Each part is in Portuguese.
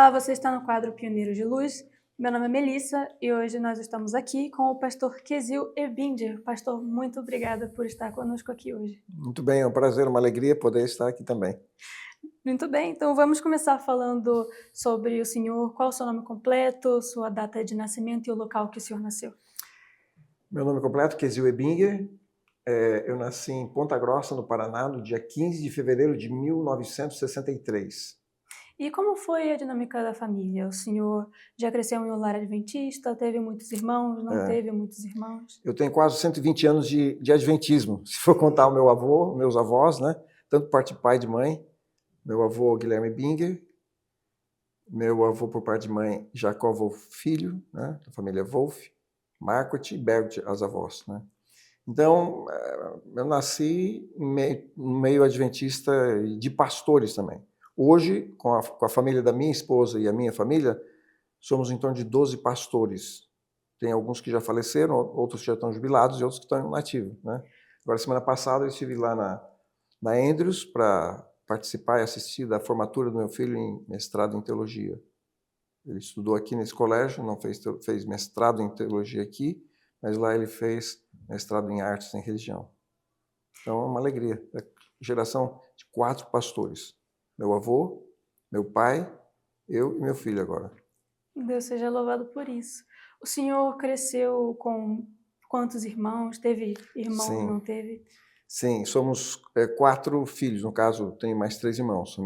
Olá, você está no quadro Pioneiro de Luz. Meu nome é Melissa e hoje nós estamos aqui com o pastor Kezil Ebinger. Pastor, muito obrigada por estar conosco aqui hoje. Muito bem, é um prazer, uma alegria poder estar aqui também. Muito bem, então vamos começar falando sobre o senhor. Qual o seu nome completo, sua data de nascimento e o local que o senhor nasceu? Meu nome completo é Kezil Ebinger. Eu nasci em Ponta Grossa, no Paraná, no dia 15 de fevereiro de 1963. E como foi a dinâmica da família? O senhor já cresceu em um lar adventista? Teve muitos irmãos? Não teve muitos irmãos? Eu tenho quase 120 anos de adventismo, se for contar o meu avô, meus avós, né? Tanto parte de pai e de mãe. Meu avô Guilherme Binger, meu avô por parte de mãe Jacó Wolf Filho, né? Da família Wolf, Marcot e Bergt, as avós, né? Então, eu nasci no meio adventista e de pastores também. Hoje, com a família da minha esposa e a minha família, somos em torno de 12 pastores. Tem alguns que já faleceram, outros que já estão jubilados e outros que estão nativos, né? Agora, semana passada, eu estive lá na Andrews para participar e assistir da formatura do meu filho em mestrado em teologia. Ele estudou aqui nesse colégio, não fez mestrado em teologia aqui, mas lá ele fez mestrado em artes em religião. Então é uma alegria. É geração de 4 pastores. Meu avô, meu pai, eu e meu filho agora. Deus seja louvado por isso. O senhor cresceu com quantos irmãos? Teve irmão, Sim, não teve? sim, somos 4 filhos. No caso, tenho mais 3 irmãos.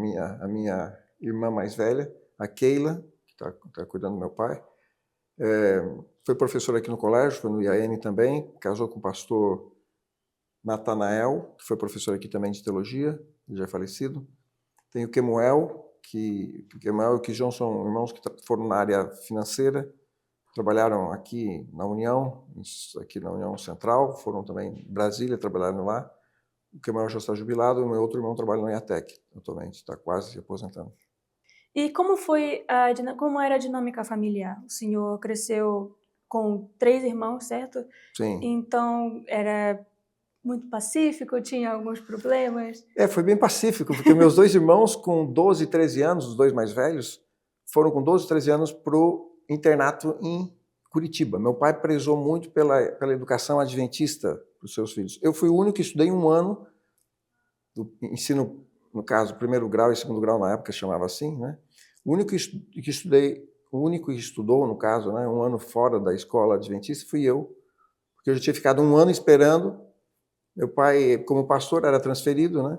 A minha irmã mais velha, a Keila, que está cuidando do meu pai, foi professora aqui no colégio, foi no IAN também, casou com o pastor Natanael, que foi professor aqui também de teologia, já é falecido. Tem o Kemuel, Kemuel e o Kijão são irmãos que foram na área financeira, trabalharam aqui na União Central, foram também em Brasília, trabalharam lá. O Kemuel já está jubilado e o meu outro irmão trabalha no IATEC, atualmente, está quase se aposentando. E como era a dinâmica familiar? O senhor cresceu com 3 irmãos, certo? Sim. Então era muito pacífico, tinha alguns problemas? Foi bem pacífico, porque meus 2 irmãos, com 12 e 13 anos, os 2 mais velhos, foram com 12 e 13 anos para o internato em Curitiba. Meu pai prezou muito pela educação adventista para os seus filhos. Eu fui o único que estudei 1 ano do ensino, no caso, primeiro grau e segundo grau na época, chamava assim, né? O único que estudou, no caso, né, 1 ano fora da escola adventista fui eu, porque eu já tinha ficado 1 ano esperando. Meu pai, como pastor, era transferido, né?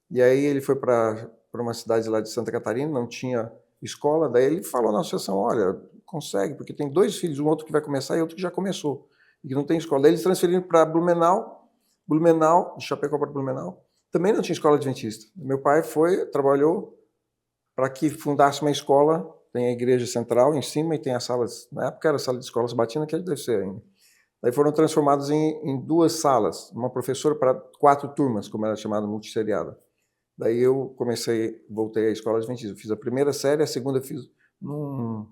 E aí ele foi para uma cidade lá de Santa Catarina, não tinha escola. Daí ele falou na associação, olha, consegue, porque tem 2 filhos, um outro que vai começar e outro que já começou, e que não tem escola. Daí eles transferiram para Blumenau, de Chapecó para Blumenau. Também não tinha escola adventista. Meu pai trabalhou para que fundasse uma escola, tem a igreja central em cima e tem as salas, na época era a sala de escola sabatina, que deve ser ainda. Daí foram transformados em 2 salas, uma professora para 4 turmas, como era chamada, multisseriada. Daí eu voltei à escola adventista. Fiz a primeira série, a segunda fiz num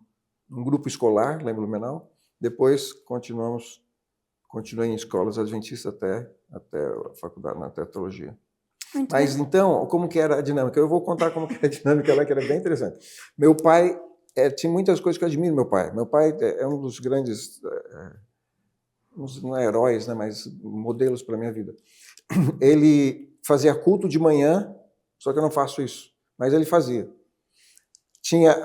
grupo escolar, lá em Blumenau. Depois continuei em escolas adventistas até a faculdade, até a teologia. Muito Mas bem. então, como que era a dinâmica? Eu vou contar como que era a dinâmica lá, que era bem interessante. Meu pai, tinha muitas coisas que eu admiro meu pai. Meu pai é um dos grandes, não é heróis, né, mas modelos para a minha vida. Ele fazia culto de manhã, só que eu não faço isso, mas ele fazia. Tinha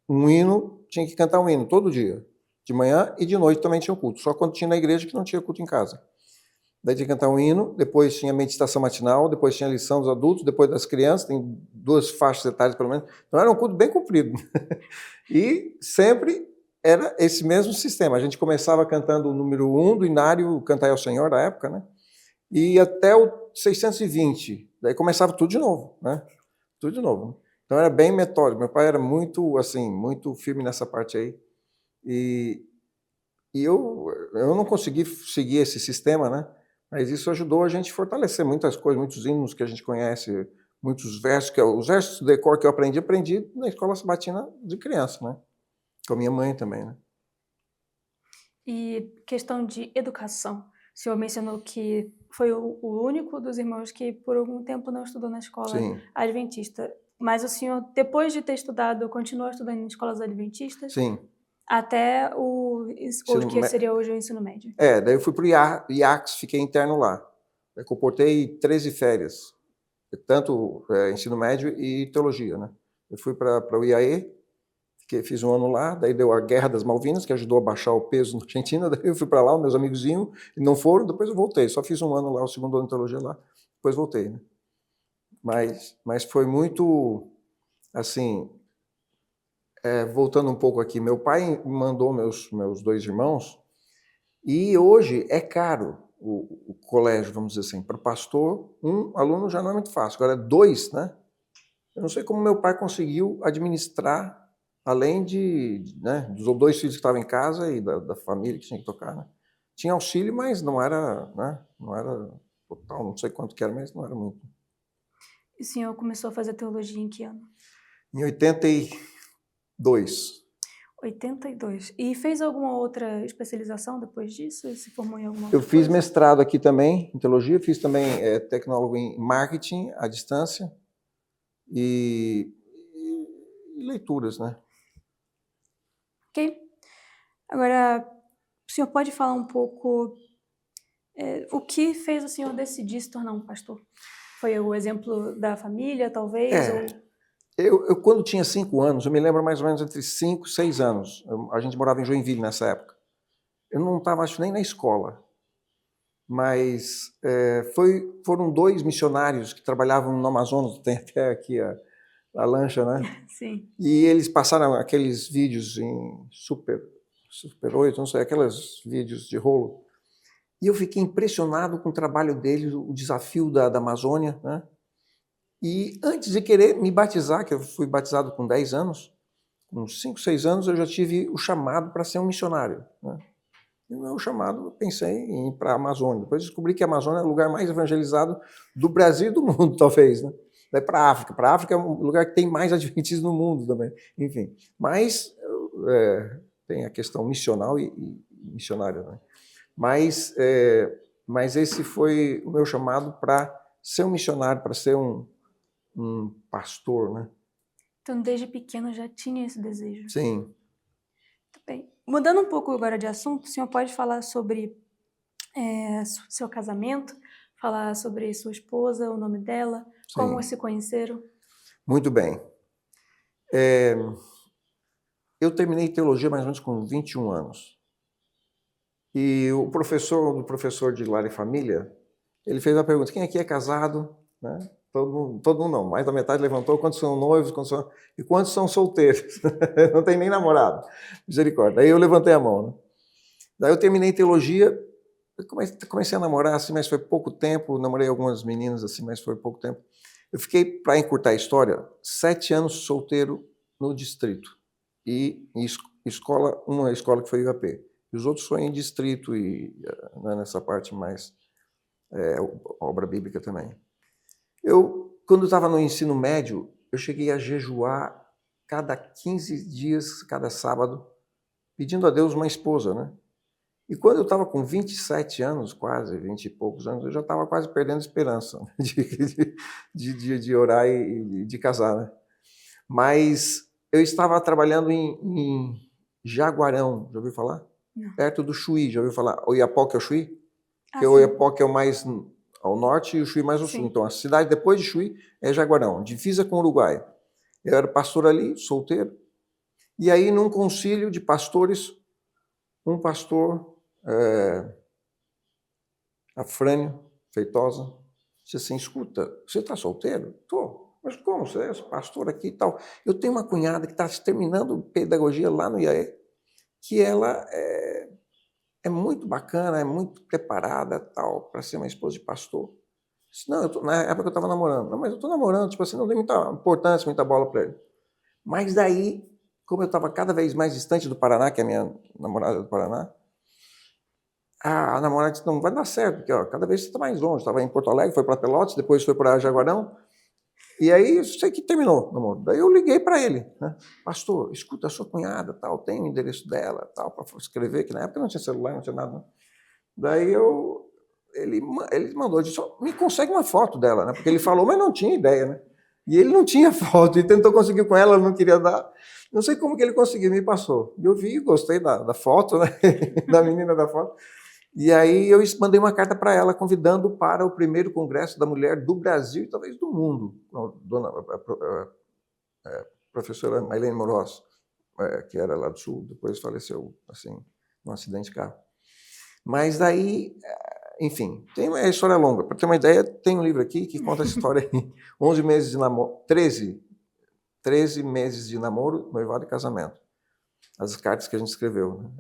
um hino, tinha que cantar um hino todo dia, de manhã e de noite também tinha o culto, só quando tinha na igreja que não tinha culto em casa. Daí tinha que cantar um hino, depois tinha meditação matinal, depois tinha lição dos adultos, depois das crianças, tem 2 faixas etárias pelo menos, então era um culto bem comprido. E sempre era esse mesmo sistema, a gente começava cantando o número 1 do inário, Cantai ao Senhor, da época, né? E até o 620, daí começava tudo de novo, né? Tudo de novo. Então era bem metódico, meu pai era muito, assim, muito firme nessa parte aí, e eu não consegui seguir esse sistema, né? Mas isso ajudou a gente a fortalecer muitas coisas, muitos hinos que a gente conhece, muitos versos, os versos do decor que eu aprendi na escola sabatina de criança, né? Com a minha mãe também, né? E questão de educação. O senhor mencionou que foi o único dos irmãos que por algum tempo não estudou na escola Sim. adventista. Mas o senhor, depois de ter estudado, continuou estudando em escolas adventistas? Sim. Até o que seria hoje o ensino médio? Daí eu fui para o IACS, fiquei interno lá. Eu comportei 13 férias, tanto ensino médio e teologia, né? Eu fui para o IAE, fiz um ano lá, daí deu a Guerra das Malvinas, que ajudou a baixar o peso na Argentina, daí eu fui para lá, meus amigos iam, e não foram, depois eu voltei. Só fiz um ano lá, o segundo ano de teologia lá, depois voltei, né? Mas foi muito, assim, voltando um pouco aqui, meu pai mandou meus dois irmãos, e hoje é caro o colégio, vamos dizer assim, para pastor, um aluno já não é muito fácil, agora 2, né? Eu não sei como meu pai conseguiu administrar, além né, dos 2 filhos que estavam em casa e da família que tinha que tocar, né? Tinha auxílio, mas não era, né? Não era total, não sei quanto que era, mas não era muito. E o senhor começou a fazer teologia em que ano? Em 82. 82. E fez alguma outra especialização depois disso? Se formou em alguma Eu outra fiz coisa? mestrado aqui também, em teologia, fiz também tecnólogo em marketing à distância e leituras, né? Ok. Agora, o senhor pode falar um pouco o que fez o senhor decidir se tornar um pastor? Foi o exemplo da família, talvez? Eu quando tinha 5 anos, eu me lembro mais ou menos entre 5 e 6 anos, a gente morava em Joinville nessa época. Eu não estava, acho, nem na escola, mas foram 2 missionários que trabalhavam no Amazonas, tem até aqui a lancha, né? Sim. E eles passaram aqueles vídeos em Super 8, não sei, aqueles vídeos de rolo. E eu fiquei impressionado com o trabalho deles, o desafio da Amazônia, né? E antes de querer me batizar, que eu fui batizado com 10 anos, com 5, 6 anos eu já tive o chamado para ser um missionário, né? E o meu chamado, eu pensei em ir para a Amazônia. Depois descobri que a Amazônia é o lugar mais evangelizado do Brasil e do mundo, talvez, né? Daí para a África. Para a África é um lugar que tem mais adventistas no mundo também. Enfim, mas tem a questão missional e missionária, né? Mas esse foi o meu chamado para ser um missionário, para ser um pastor, né? Então, desde pequeno já tinha esse desejo. Sim. Muito bem. Mudando um pouco agora de assunto, o senhor pode falar sobre seu casamento, falar sobre sua esposa, o nome dela, Sim. como se conheceram? Muito bem. Eu terminei teologia mais ou menos com 21 anos. E o professor de Lar e Família, ele fez a pergunta: quem aqui é casado? Né? Todo mundo não, mais da metade levantou. Quantos são noivos? E quantos são solteiros? Não tem nem namorado. Misericórdia. Aí eu levantei a mão. Né? Daí eu terminei teologia, comecei a namorar, assim, mas foi pouco tempo. Namorei algumas meninas, assim, mas foi pouco tempo. Eu fiquei, para encurtar a história, 7 anos solteiro no distrito. E uma escola que foi IUAP. E os outros foram em distrito e nessa parte mais obra bíblica também. Quando eu estava no ensino médio, eu cheguei a jejuar cada 15 dias, cada sábado, pedindo a Deus uma esposa, né? E quando eu estava com 27 anos, quase, 20 e poucos anos, eu já estava quase perdendo esperança de orar e de casar, né? Mas eu estava trabalhando em Jaguarão, já ouviu falar? Não. Perto do Chuí, já ouviu falar? Oiapoque é o Chuí? Porque sim. Oiapoque é o mais ao norte e o Chuí mais ao sul. Sim. Então a cidade depois de Chuí é Jaguarão, divisa com o Uruguai. Eu era pastor ali, solteiro. E aí, num concílio de pastores, um pastor, Afrânio Feitosa, disse assim: escuta, você está solteiro? Estou. Mas como? Você é pastor aqui e tal. Eu tenho uma cunhada que está terminando pedagogia lá no IAE, que ela é muito bacana, é muito preparada tal para ser uma esposa de pastor. Disse, não, na época eu estava namorando. Não, mas eu estou namorando, tipo assim, não dei muita importância, muita bola para ele. Mas daí, como eu estava cada vez mais distante do Paraná, que é a minha namorada é do Paraná, a namorada disse, não vai dar certo, porque ó, cada vez você está mais longe. Estava em Porto Alegre, foi para Pelotas, depois foi para Jaguarão. E aí, eu sei que terminou o namoro. Daí eu liguei para ele, né? Pastor, escuta, a sua cunhada, tal, tem o endereço dela, tal, para escrever, que na época não tinha celular, não tinha nada. Né? Daí ele mandou, disse, me consegue uma foto dela, né? Porque ele falou, mas não tinha ideia, né? E ele não tinha foto, e tentou conseguir com ela, não queria dar. Não sei como que ele conseguiu, me passou. E eu vi, gostei da foto, né? Da menina da foto. E aí eu mandei uma carta para ela, convidando para o primeiro Congresso da Mulher do Brasil e talvez do mundo. A professora Mailene Moroz, que era lá do Sul, depois faleceu, assim, num acidente de carro. Mas daí, enfim, tem uma história longa. Para ter uma ideia, tem um livro aqui que conta a história em 11 meses de namoro, 13 meses de namoro, noivado e casamento. As cartas que a gente escreveu. Né?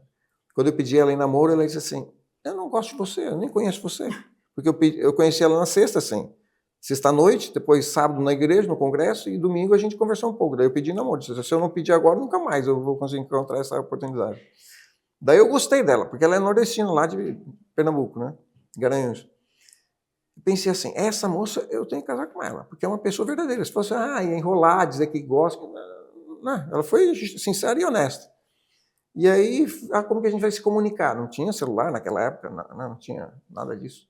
Quando eu pedi ela em namoro, ela disse assim, eu não gosto de você, eu nem conheço você. Porque eu conheci ela na sexta, assim. Sexta-noite, depois sábado na igreja, no congresso, e domingo a gente conversou um pouco. Daí eu pedi namoro. Disse, se eu não pedir agora, nunca mais eu vou conseguir encontrar essa oportunidade. Daí eu gostei dela, porque ela é nordestina, lá de Pernambuco, né? Garanhuns. Pensei assim, essa moça, eu tenho que casar com ela, porque é uma pessoa verdadeira. Se fosse, ia enrolar, dizer que gosta, não, ela foi sincera e honesta. E aí, como que a gente vai se comunicar? Não tinha celular naquela época, não tinha nada disso.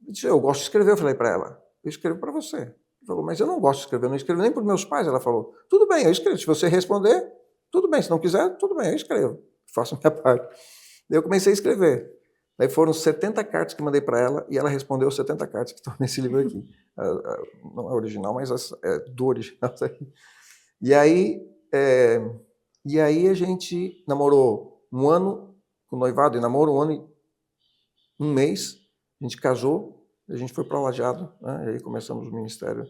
Eu disse, eu gosto de escrever, eu falei para ela, eu escrevo para você. Ela falou, mas eu não gosto de escrever, eu não escrevo nem para meus pais. Ela falou, tudo bem, eu escrevo, se você responder, tudo bem, se não quiser, tudo bem, eu escrevo, faço a minha parte. Daí eu comecei a escrever. Daí foram 70 cartas que mandei para ela e ela respondeu 70 cartas que estão nesse livro aqui. Não é original, mas é do original. E aí a gente namorou um ano, com noivado e namoro, um ano e um mês. A gente casou, a gente foi para Lajeado, né? E aí começamos o ministério.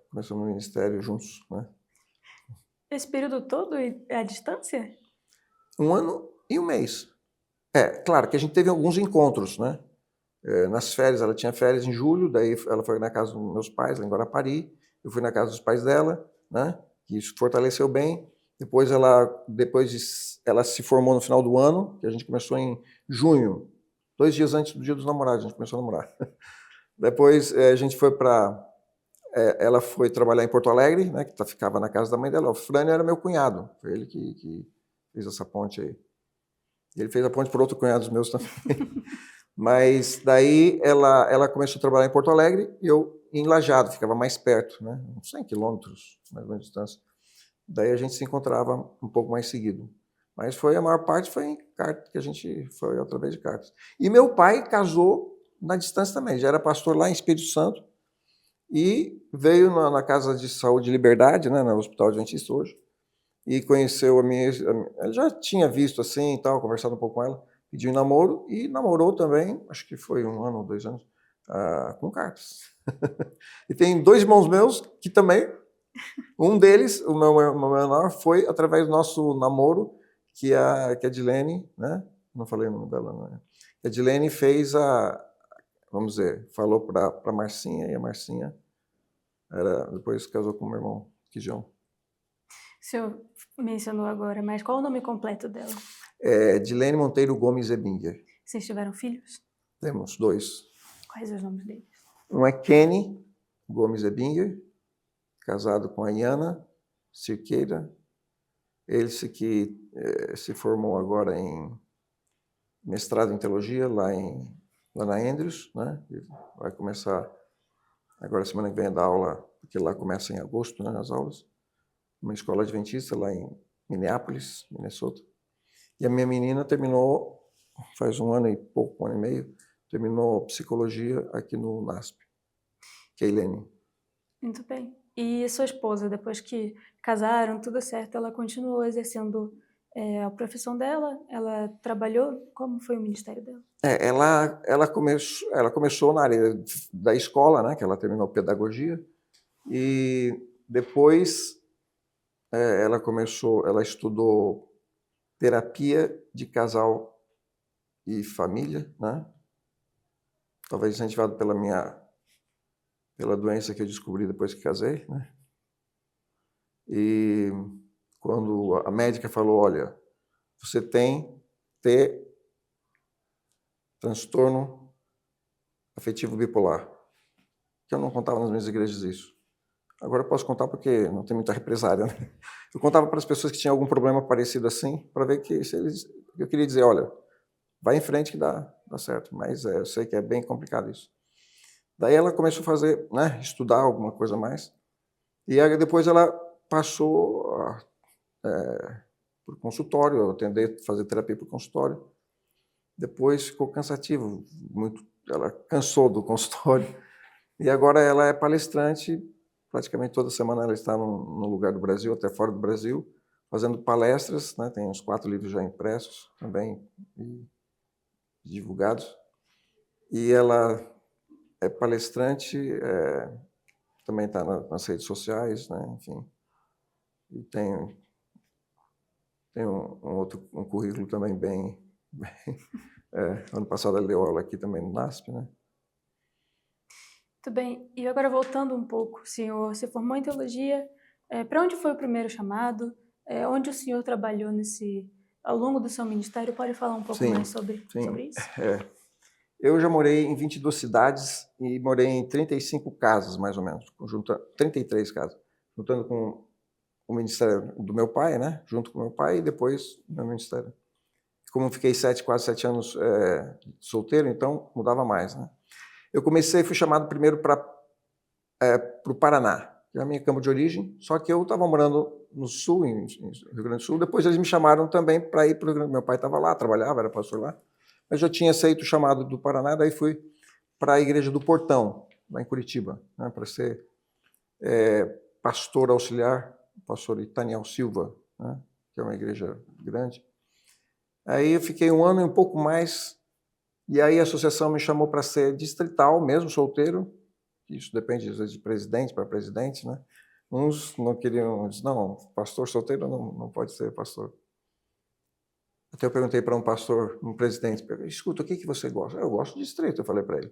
Começamos o ministério juntos. Né? Esse período todo é à distância? Um ano e um mês. Claro que a gente teve alguns encontros, né? Nas férias, ela tinha férias em julho, daí ela foi na casa dos meus pais, lá em Guarapari, eu fui na casa dos pais dela, né? Que isso fortaleceu bem. Depois ela se formou no final do ano, que a gente começou em junho, 2 dias antes do Dia dos Namorados, a gente começou a namorar. Depois a gente foi ela foi trabalhar em Porto Alegre, né? Que ficava na casa da mãe dela. O Frânio era meu cunhado, foi ele que fez essa ponte aí. Ele fez a ponte por outro cunhado dos meus também. Mas daí ela começou a trabalhar em Porto Alegre e eu em Lajeado, ficava mais perto, né? Uns 100 quilômetros, mais ou menos de distância. Daí a gente se encontrava um pouco mais seguido. Mas a maior parte foi em carta, que a gente foi através de cartas. E meu pai casou na distância também, já era pastor lá em Espírito Santo e veio na Casa de Saúde Liberdade, né, no Hospital Adventista hoje, e conheceu a minha ex. Ele já tinha visto assim e tal, conversado um pouco com ela, pediu namoro e namorou também, acho que foi 1 ano ou 2 anos, com cartas. E tem 2 irmãos meus que também, um deles, o meu menor, foi através do nosso namoro, que a Dilene, né? Não falei o nome dela, não é? A Dilene fez vamos dizer, falou para Marcinha, e a Marcinha depois casou com o meu irmão, Quijão. O senhor mencionou agora, mas qual o nome completo dela? Dilene Monteiro Gomes Ebinger. Vocês tiveram filhos? Temos 2. Quais os nomes deles? Um é Kenny Gomes Ebinger, casado com a Iana Cirqueira. Ele que se formou agora em mestrado em teologia lá na Andrews, né? Ele vai começar agora semana que vem a dar aula, porque lá começa em agosto, né, as aulas. Uma escola adventista lá em Minneapolis, Minnesota. E a minha menina terminou, faz 1 ano e pouco, 1 ano e meio, terminou psicologia aqui no NASP, que é a Helene. Muito bem. E sua esposa, depois que casaram, tudo certo, ela continuou exercendo a profissão dela? Ela trabalhou? Como foi o ministério dela? Ela começou na área da escola, né, que ela terminou pedagogia, e depois ela estudou terapia de casal e família, né? Talvez incentivado pela doença que eu descobri depois que casei, né? E quando a médica falou, olha, você tem transtorno afetivo bipolar, que eu não contava nas minhas igrejas isso. Agora eu posso contar porque não tem muita represária, né? Eu contava para as pessoas que tinham algum problema parecido assim, para ver que eu queria dizer, olha, vai em frente que dá certo, mas eu sei que é bem complicado isso. Daí ela começou a fazer, né, estudar alguma coisa a mais. E aí depois ela passou por consultório, atender, fazer terapia por consultório. Depois ficou cansativo, ela cansou do consultório. E agora ela é palestrante, praticamente toda semana ela está num lugar do Brasil, até fora do Brasil, fazendo palestras, né? Tem uns 4 livros já impressos também, e divulgados. E ela é palestrante, também está nas redes sociais, né? Enfim. E tem um currículo também bem ano passado ela deu aula aqui também no NASP, né? Muito bem. E agora voltando um pouco, o senhor se formou em teologia. Para onde foi o primeiro chamado? Onde o senhor trabalhou ao longo do seu ministério? Pode falar um pouco mais sobre isso? Eu já morei em 22 cidades e morei em 35 casas, mais ou menos, 33 casas, juntando com o ministério do meu pai, né? Junto com o meu pai e depois o meu ministério. Como eu fiquei quase 7 anos solteiro, então mudava mais, né? Eu fui chamado primeiro para o Paraná, que é a minha campo de origem, só que eu estava morando no sul, em Rio Grande do Sul. Depois eles me chamaram também para ir para o Rio Grande do Sul. Meu pai estava lá, trabalhava, era pastor lá, mas eu tinha aceito o chamado do Paraná, daí fui para a Igreja do Portão, lá em Curitiba, né, para ser pastor auxiliar, pastor Itaniel Silva, né, que é uma igreja grande. Aí eu fiquei 1 ano e um pouco mais, e aí a associação me chamou para ser distrital, mesmo solteiro. Isso depende, às vezes, de presidente para presidente, né? Uns não queriam, não, pastor solteiro não pode ser pastor. Até eu perguntei para um pastor, um presidente, escuta, o que você gosta? Eu gosto de distrito, eu falei para ele.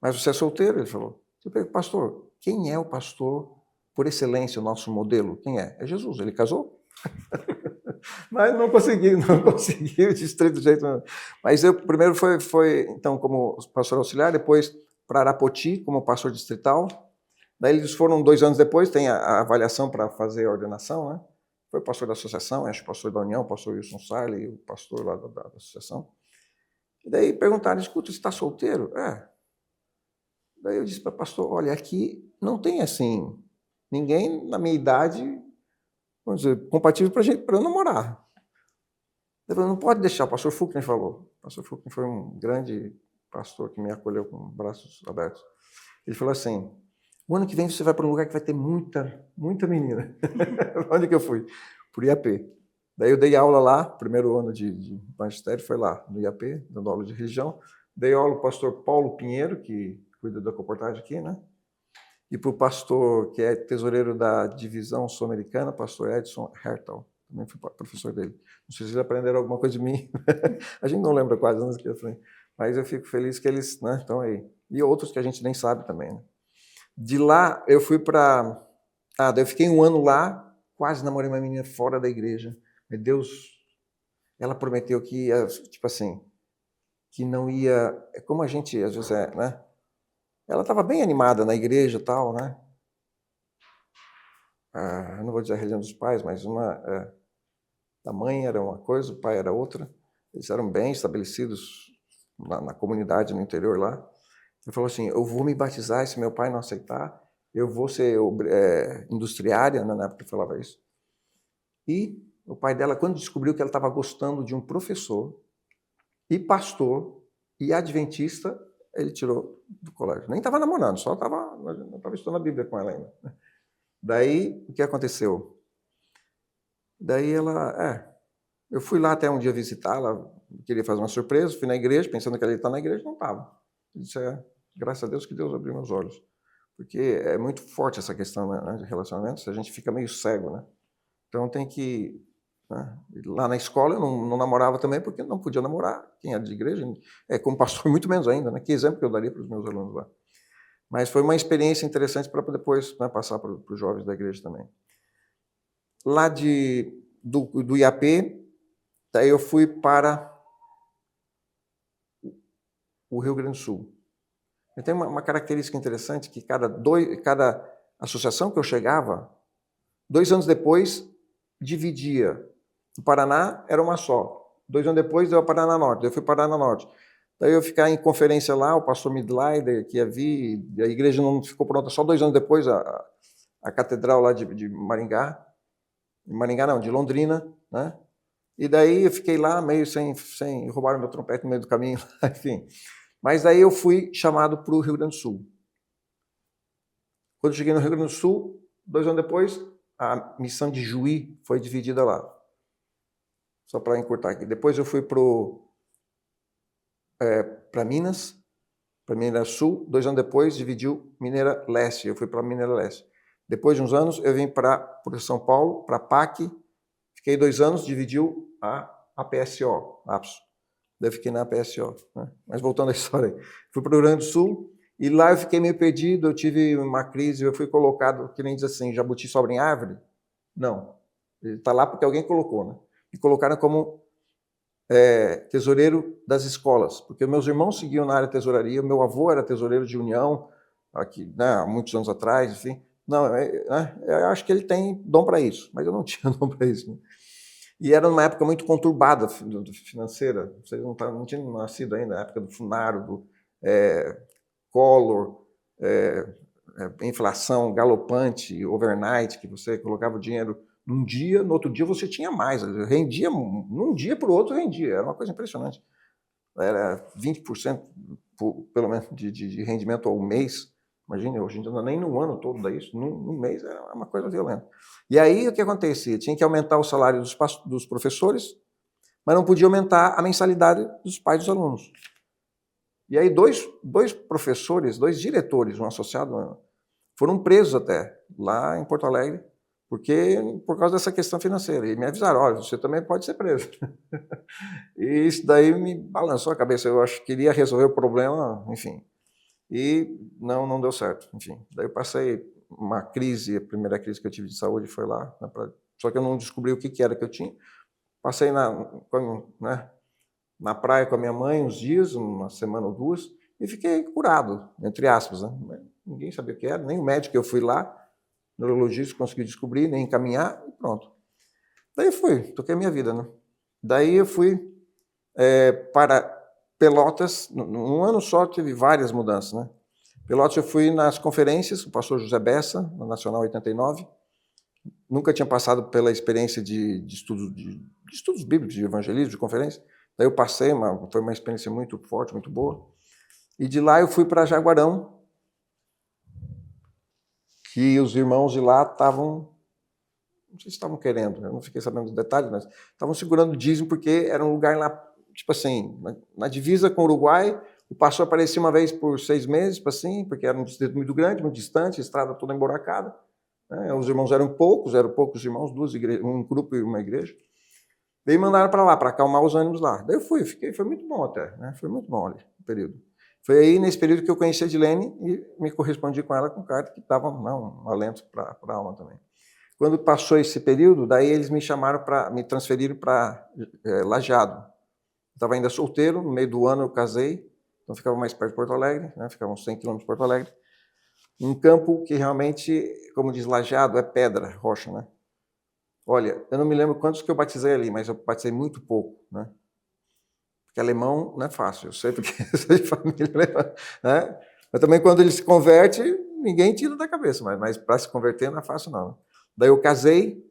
Mas você é solteiro? Ele falou. Eu perguntei, pastor, quem é o pastor por excelência, o nosso modelo? Quem é? É Jesus, ele casou? Mas não consegui o distrito de jeito nenhum. Mas eu primeiro foi então como pastor auxiliar, depois para Arapoti como pastor distrital. Daí eles foram 2 anos depois, tem a avaliação para fazer a ordenação, né? Foi o pastor da associação, acho que o pastor da União, o pastor Wilson Sarli, o pastor lá da associação. E daí perguntaram, escuta, você está solteiro? Daí eu disse para o pastor, olha, aqui não tem assim, ninguém na minha idade, vamos dizer, compatível para eu namorar. Ele falou, não pode deixar, o pastor Fulkner falou. O pastor Fulkner foi um grande pastor que me acolheu com braços abertos. Ele falou assim, o ano que vem você vai para um lugar que vai ter muita menina. Onde que eu fui? Para o IAP. Daí eu dei aula lá, primeiro ano de magistério foi lá, no IAP, dando aula de religião. Dei aula para o pastor Paulo Pinheiro, que cuida da comportagem aqui, né? E para o pastor, que é tesoureiro da divisão sul-americana, pastor Edson Hertel. Também fui professor dele. Não sei se eles aprenderam alguma coisa de mim. A gente não lembra quase, mas eu fico feliz que eles estão aí. E outros que a gente nem sabe também, né? De lá, eu fui para... daí eu fiquei 1 ano lá, quase namorei uma menina fora da igreja. Mas Deus, ela prometeu que ia, tipo assim, que não ia... É como a gente, às vezes, né? Ela estava bem animada na igreja e tal, né? Eu não vou dizer a religião dos pais, mas a mãe era uma coisa, o pai era outra. Eles eram bem estabelecidos na comunidade, no interior lá. Ele falou assim, eu vou me batizar, se meu pai não aceitar, eu vou ser industriária, na época que falava isso. E o pai dela, quando descobriu que ela estava gostando de um professor, e pastor, e adventista, ele tirou do colégio. Nem estava namorando, só estava estudando a Bíblia com ela ainda. Daí, o que aconteceu? Daí eu fui lá até um dia visitá-la, queria fazer uma surpresa, fui na igreja, pensando que ela ia estar na igreja, não estava. Eu disse, graças a Deus que Deus abriu meus olhos. Porque é muito forte essa questão, né, de relacionamentos, a gente fica meio cego, né? Então tem que... Né? Lá na escola eu não namorava também, porque não podia namorar, quem era de igreja, como pastor muito menos ainda, né? Que exemplo que eu daria para os meus alunos lá. Mas foi uma experiência interessante para depois, né, passar para os jovens da igreja também. Lá do IAP, daí eu fui para o Rio Grande do Sul. E tem uma característica interessante, que cada associação que eu chegava, 2 anos depois, dividia. O Paraná era uma só. 2 anos depois deu a Paraná Norte, eu fui para Paraná Norte. Daí eu ficar em conferência lá, o pastor Midlider, que ia vir, a igreja não ficou pronta só 2 anos depois, a catedral lá de Maringá. Maringá não, de Londrina, né? E daí eu fiquei lá meio sem roubaram meu trompete no meio do caminho, enfim. Mas daí eu fui chamado para o Rio Grande do Sul. Quando eu cheguei no Rio Grande do Sul, 2 anos depois, a missão de Juí foi dividida lá. Só para encurtar aqui. Depois eu fui para Minas Sul. 2 anos depois, dividiu Mineira Leste. Eu fui para Mineira Leste. Depois de uns anos, eu vim para São Paulo, para a PAC. Fiquei 2 anos, dividiu a PSO, APSO. Daí eu fiquei na PSO. Né? Mas voltando à história aí. Fui para o Rio Grande do Sul, e lá eu fiquei meio perdido, eu tive uma crise, eu fui colocado, que nem diz assim, jabuti sobra em árvore? Não. Ele está lá porque alguém colocou, né? Me colocaram como tesoureiro das escolas, porque meus irmãos seguiam na área de tesouraria, meu avô era tesoureiro de União, aqui, né, há muitos anos atrás, enfim. Não, eu acho que ele tem dom para isso, mas eu não tinha dom para isso. Né? E era numa época muito conturbada financeira, vocês não tinham nascido ainda, na época do Funaro, do Collor, inflação galopante, overnight, que você colocava o dinheiro num dia, no outro dia você tinha mais, rendia, num dia para o outro rendia, era uma coisa impressionante. Era 20% pelo menos de rendimento ao mês. Imagine, hoje em dia não é nem no ano todo dá isso, num mês é uma coisa violenta. E aí o que acontecia? Tinha que aumentar o salário dos professores, mas não podia aumentar a mensalidade dos pais dos alunos. E aí dois professores, 2 diretores, um associado, foram presos até, lá em Porto Alegre, por causa dessa questão financeira. E me avisaram, olha, você também pode ser preso. E isso daí me balançou a cabeça. Eu acho que queria resolver o problema, enfim. E não deu certo, enfim. Daí eu passei uma crise, a primeira crise que eu tive de saúde foi lá, só que eu não descobri o que era que eu tinha. Passei na praia com a minha mãe uns dias, uma semana ou 2, e fiquei curado, entre aspas. Né? Ninguém sabia o que era, nem o médico que eu fui lá, neurologista, conseguiu descobrir, nem encaminhar, e pronto. Daí toquei a minha vida. Né? Daí eu fui para Pelotas, num ano só tive várias mudanças. Né? Pelotas eu fui nas conferências, o pastor José Bessa, na Nacional 89, nunca tinha passado pela experiência de estudos bíblicos, de evangelismo, de conferência. Daí eu passei, foi uma experiência muito forte, muito boa. E de lá eu fui para Jaguarão, que os irmãos de lá estavam, não sei se estavam querendo, eu não fiquei sabendo dos detalhes, mas estavam segurando o dízimo porque era um lugar lá, tipo assim, na divisa com o Uruguai. O pastor aparecia uma vez por 6 meses, assim, porque era um distrito muito grande, muito distante, a estrada toda emboracada. Né? Os irmãos eram poucos irmãos, 2 igrejas, um grupo e uma igreja. Daí mandaram para lá, para acalmar os ânimos lá. Daí eu fui, foi muito bom até, né? Foi muito bom ali, o período. Foi aí, nesse período, que eu conheci a Edilene e me correspondi com ela com carta que dava um alento para a alma também. Quando passou esse período, daí eles me chamaram me transferiram para Lajeado. Estava ainda solteiro, no meio do ano eu casei, então ficava mais perto de Porto Alegre, né? Ficava uns 100 quilômetros de Porto Alegre. Um campo que realmente, como diz Lajeado, é pedra, rocha, né? Olha, eu não me lembro quantos que eu batizei ali, mas eu batizei muito pouco, né? Porque alemão não é fácil, eu sei porque eu sou de família alemã, né? Mas também quando ele se converte, ninguém tira da cabeça, mas para se converter não é fácil não. Daí eu casei,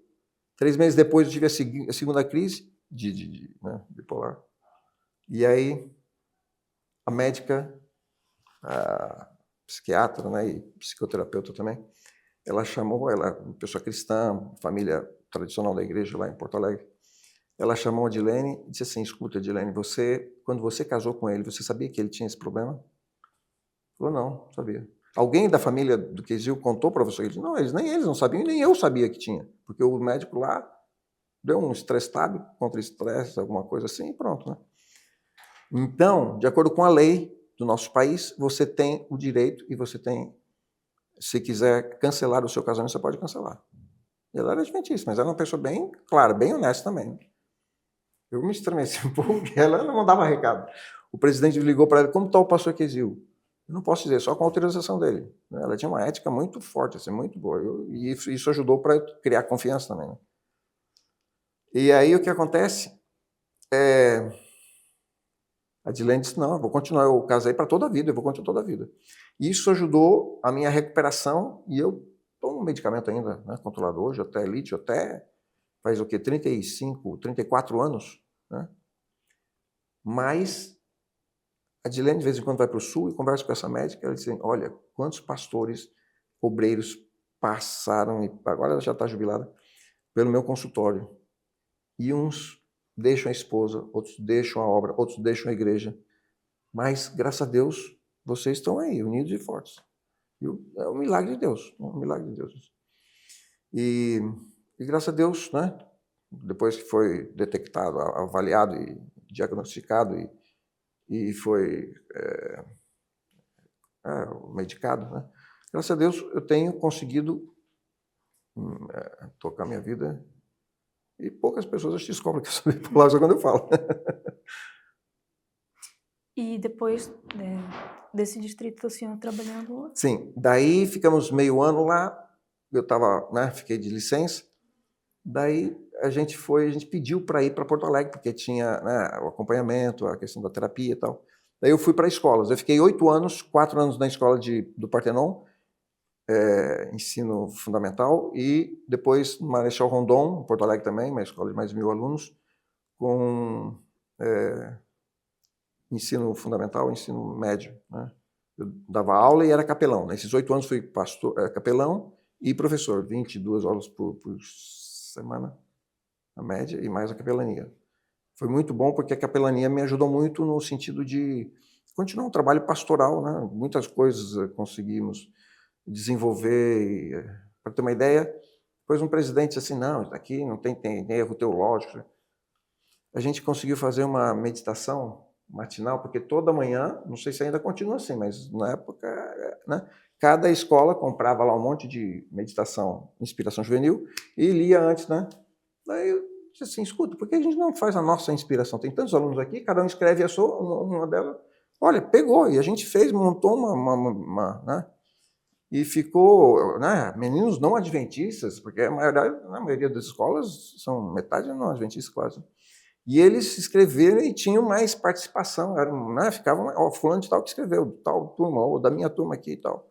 3 meses depois eu tive a segunda crise né, bipolar. E aí a médica, a psiquiatra, né, e psicoterapeuta também, ela é uma pessoa cristã, família tradicional da igreja lá em Porto Alegre. Ela chamou a Edilene e disse assim, escuta, Edilene, quando você casou com ele, você sabia que ele tinha esse problema? Falou, não sabia. Alguém da família do Quesil contou para você? Ele disse, não, nem eles não sabiam, nem eu sabia que tinha, porque o médico lá deu um estresse contra estresse, alguma coisa assim, e pronto. Né? Então, de acordo com a lei do nosso país, você tem o direito e você tem, se quiser cancelar o seu casamento, você pode cancelar. E ela era adventista, mas era uma pessoa bem clara, bem honesta também. Eu me estremeci um pouco, ela não mandava recado. O presidente ligou para ela, como está o pastor Quesil? Eu não posso dizer, só com a autorização dele. Ela tinha uma ética muito forte, assim, muito boa. E isso ajudou para criar confiança também. Né? E aí o que acontece? A Dilene disse, não, eu vou continuar, eu casei para toda a vida, eu vou continuar toda a vida. Isso ajudou a minha recuperação e eu tomo medicamento ainda, né, controlador, hoje, até lítio, até faz o quê? 35, 34 anos, né? Mas a Dilene, de vez em quando, vai para o sul e conversa com essa médica, ela diz assim, olha, quantos pastores, obreiros passaram, e agora ela já está jubilada, pelo meu consultório. E uns deixam a esposa, outros deixam a obra, outros deixam a igreja. Mas, graças a Deus, vocês estão aí, unidos e fortes. É um milagre de Deus, um milagre de Deus. E graças a Deus, né, depois que foi detectado, avaliado e diagnosticado e foi medicado, né, graças a Deus eu tenho conseguido tocar minha vida e poucas pessoas acho que descobrem que eu sou bipolar só quando eu falo. E depois desse distrito, o senhor trabalhando... Sim, daí ficamos meio ano lá, eu tava, né, fiquei de licença, daí a gente pediu para ir para Porto Alegre, porque tinha, né, o acompanhamento, a questão da terapia e tal. Daí eu fui para escolas, eu fiquei 8 anos, 4 anos na escola do Partenon, ensino fundamental, e depois no Marechal Rondon, em Porto Alegre também, uma escola de mais de 1.000 alunos, com ensino fundamental e ensino médio, né? Eu dava aula e era capelão. Nesses 8 anos fui capelão e professor, 22 aulas por semana, a média, e mais a capelania. Foi muito bom porque a capelania me ajudou muito no sentido de continuar um trabalho pastoral, né? Muitas coisas conseguimos desenvolver. Para ter uma ideia, depois um presidente disse assim, não, aqui não tem erro teológico. A gente conseguiu fazer uma meditação matinal, porque toda manhã, não sei se ainda continua assim, mas na época, né, cada escola comprava lá um monte de meditação, inspiração juvenil, e lia antes, né? Daí eu disse assim, escuta, por que a gente não faz a nossa inspiração? Tem tantos alunos aqui, cada um escreve a sua, uma delas. Olha, pegou, e a gente fez, montou né? E ficou, né, meninos não adventistas, porque na maioria das escolas são metade não adventistas quase. E eles escreveram e tinham mais participação, né, ficavam, ó, fulano de tal que escreveu, tal turma, ou da minha turma aqui e tal.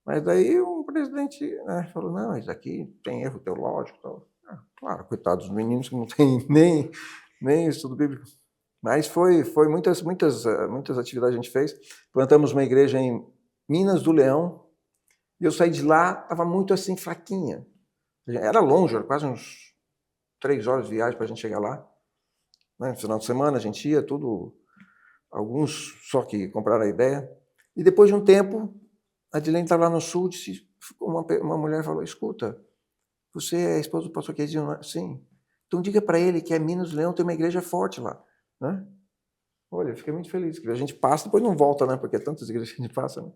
Mas daí o presidente, né, falou, não, isso aqui tem erro teológico e tal. Claro, coitados dos meninos que não têm nem estudo bíblico. Mas foi muitas atividades a gente fez. Plantamos uma igreja em Minas do Leão, e eu saí de lá, estava muito assim, fraquinha. Era longe, era quase uns 3 horas de viagem para a gente chegar lá. No final de semana a gente ia, tudo, alguns só que compraram a ideia. E depois de um tempo, a Dilene estava lá no sul, disse, uma mulher falou, escuta, você é a esposa do pastor Quezinho? Sim. Então diga para ele que é Minas do Leão, tem uma igreja forte lá. Né? Olha, eu fiquei muito feliz. A gente passa, depois não volta, né? Porque é tantas igrejas que a gente passa. Né?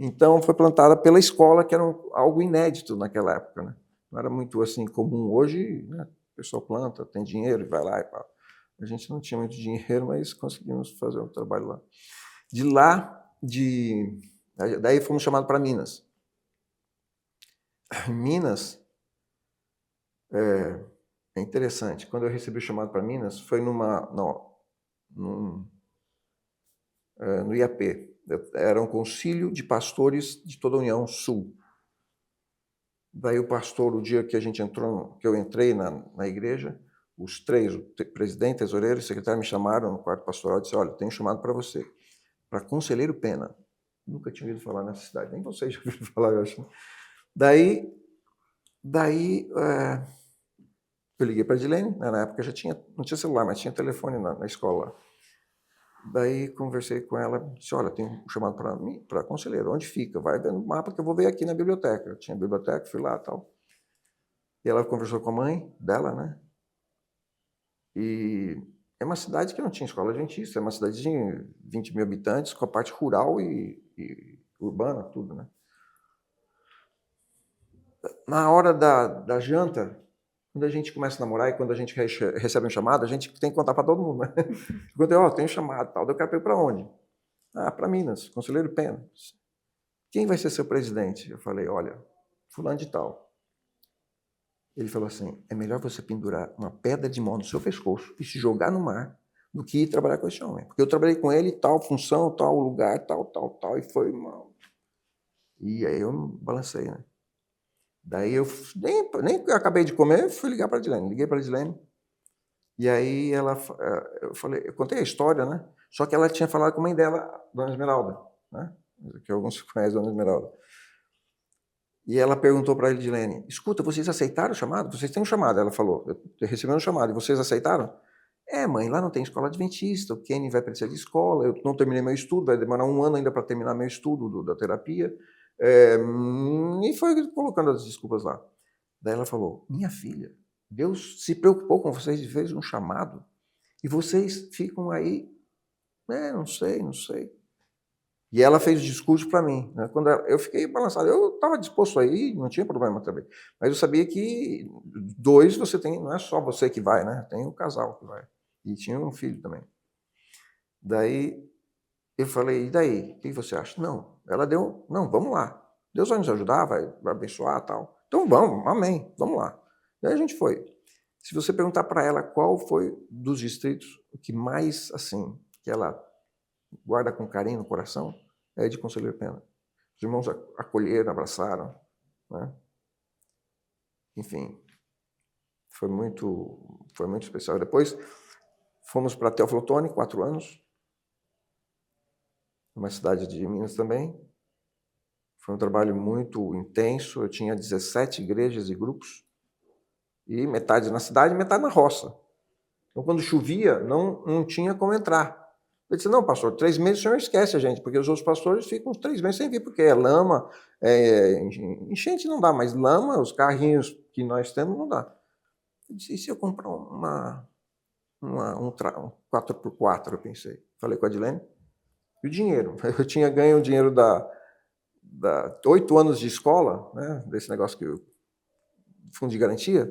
Então foi plantada pela escola, que era algo inédito naquela época. Né? Não era muito assim comum. Hoje, né? O pessoal planta, tem dinheiro e vai lá e pá. A gente não tinha muito dinheiro, mas conseguimos fazer um trabalho lá. De lá, daí fomos chamados para Minas. Minas é interessante. Quando eu recebi o chamado para Minas, foi no IAP. Era um concílio de pastores de toda a União Sul. Daí o pastor, o dia que a gente entrou, que eu entrei na igreja, os 3, o presidente, tesoureiro e secretário, me chamaram no quarto pastoral e disse, olha, tenho um chamado para você, para Conselheiro Pena. Nunca tinha ouvido falar nessa cidade, nem vocês já ouviram falar, eu acho. Daí eu liguei para a Dilene, na época não tinha celular, mas tinha telefone na escola. Daí conversei com ela, disse, olha, tem um chamado para mim, para conselheiro, onde fica? Vai vendo o mapa que eu vou ver aqui na biblioteca. Eu tinha biblioteca, fui lá e tal. E ela conversou com a mãe dela, né? E é uma cidade que não tinha escola adventista, é uma cidade de 20 mil habitantes, com a parte rural e urbana, tudo, né? Na hora da janta, quando a gente começa a namorar e quando a gente recebe um chamado, a gente tem que contar para todo mundo, né? Quando eu tenho um chamado, tal, eu quero ir para onde? Para Minas, Conselheiro Pena. Quem vai ser seu presidente? Eu falei, olha, fulano de tal. Ele falou assim, é melhor você pendurar uma pedra de mão no seu pescoço e se jogar no mar do que ir trabalhar com esse homem. Porque eu trabalhei com ele, tal função, tal lugar, tal, e foi mal. E aí eu me balancei, né? Daí eu nem acabei de comer, fui ligar para a Adilene. Liguei para a Adilene. E aí eu contei a história, né? Só que ela tinha falado com a mãe dela, Dona Esmeralda, né? Que alguns conhecem Dona Esmeralda. E ela perguntou para a Edilene, escuta, vocês aceitaram o chamado? Vocês têm um chamado, ela falou. Eu recebi um chamado, e vocês aceitaram? Mãe, lá não tem escola adventista, o Kenny vai precisar de escola, eu não terminei meu estudo, vai demorar 1 ano ainda para terminar meu estudo da terapia. E foi colocando as desculpas lá. Daí ela falou, minha filha, Deus se preocupou com vocês e fez um chamado, e vocês ficam aí, não sei. E ela fez o discurso para mim. Né? Quando eu fiquei balançado, eu estava disposto a ir, não tinha problema também. Mas eu sabia que 2 você tem, não é só você que vai, né? Tem o casal que vai. E tinha um filho também. Daí eu falei, e daí? O que você acha? Não, ela deu, não, vamos lá. Deus vai nos ajudar, vai abençoar e tal. Então vamos, amém, vamos lá. Daí a gente foi. Se você perguntar para ela qual foi dos distritos o que mais, assim, que ela guarda com carinho no coração, é de Conselheiro Pena. Os irmãos acolheram, abraçaram, né? Enfim, foi muito especial. Depois fomos para Teófilo Otoni, 4 anos, uma cidade de Minas também. Foi um trabalho muito intenso, eu tinha 17 igrejas e grupos, e metade na cidade e metade na roça. Então, quando chovia, não tinha como entrar. Eu disse, não, pastor, 3 meses o senhor esquece a gente, porque os outros pastores ficam uns 3 meses sem vir, porque é lama, enchente não dá, mas lama, os carrinhos que nós temos, não dá. Eu disse, e se eu comprar um 4x4, eu pensei. Falei com a Adilene. E o dinheiro? Eu tinha ganho o dinheiro da 8 anos de escola, né, desse negócio fundo de garantia.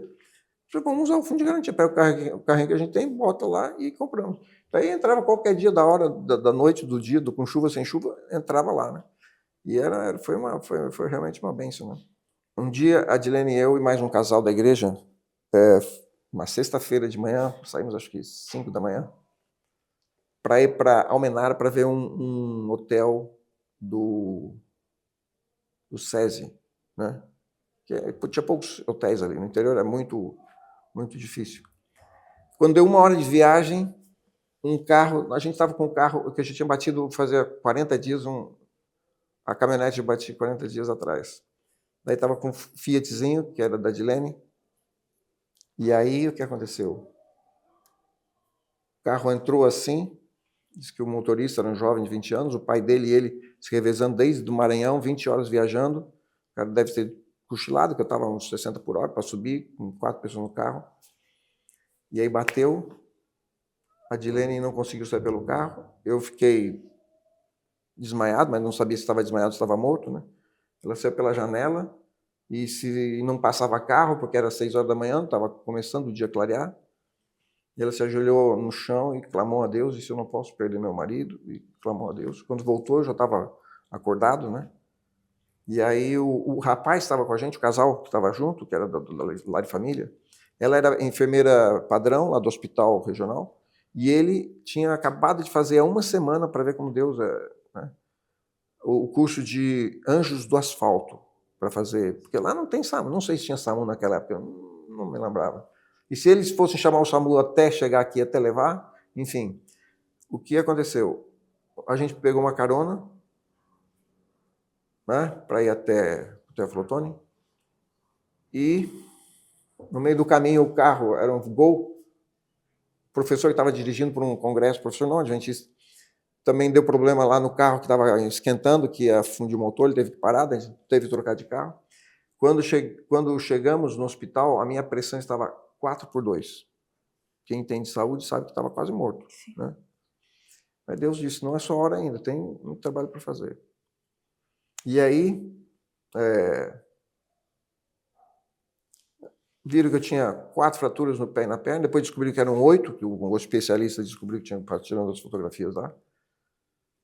Vamos usar o fundo de garantia, pega o carrinho que a gente tem, bota lá e compramos. Daí entrava qualquer dia da hora, da noite, do dia, com chuva, sem chuva, entrava lá, né? E foi realmente uma bênção, né? Um dia, a Adilene e eu e mais um casal da igreja, uma sexta-feira de manhã, saímos acho que 5 da manhã, para ir para Almenara para ver um hotel do SESI, né? Tinha poucos hotéis ali, no interior é muito difícil. Quando deu 1 hora de viagem, um carro, a gente estava com um carro que a gente tinha batido fazia 40 dias, a caminhonete eu bati 40 dias atrás. Daí estava com um Fiatzinho, que era da Adilene, e aí o que aconteceu? O carro entrou assim, disse que o motorista era um jovem de 20 anos, o pai dele e ele se revezando desde o Maranhão, 20 horas viajando, o cara deve ter cochilado, que eu estava uns 60 por hora para subir, com 4 pessoas no carro. E aí bateu, a Adilene não conseguiu sair pelo carro, eu fiquei desmaiado, mas não sabia se estava desmaiado ou se estava morto, né? Ela saiu pela janela e se não passava carro, porque era 6 horas da manhã, estava começando o dia a clarear, e ela se ajoelhou no chão e clamou a Deus, disse, eu não posso perder meu marido, e clamou a Deus. Quando voltou, eu já estava acordado, né? E aí o rapaz estava com a gente, o casal que estava junto, que era lá de família, ela era enfermeira padrão lá do hospital regional, e ele tinha acabado de fazer há 1 semana, para ver como Deus é, né? O curso de Anjos do Asfalto, para fazer, porque lá não tem SAMU, não sei se tinha SAMU naquela época, eu não me lembrava. E se eles fossem chamar o SAMU até chegar aqui, até levar, enfim, o que aconteceu? A gente pegou uma carona, né, para ir até o Teófilo Otoni, e no meio do caminho o carro era um Gol, o professor que estava dirigindo para um congresso, professor não adventista, também deu problema lá no carro que estava esquentando, que ia fundir o motor, ele teve que parar, a gente teve que trocar de carro. Quando chegamos no hospital, a minha pressão estava 4/2. Quem tem de saúde sabe que estava quase morto, né? Mas Deus disse, não é só hora ainda, tem muito trabalho para fazer. E aí, viram que eu tinha 4 fraturas no pé e na perna, depois descobriram que eram 8, que o especialista descobriu que tinha, tirando as fotografias lá.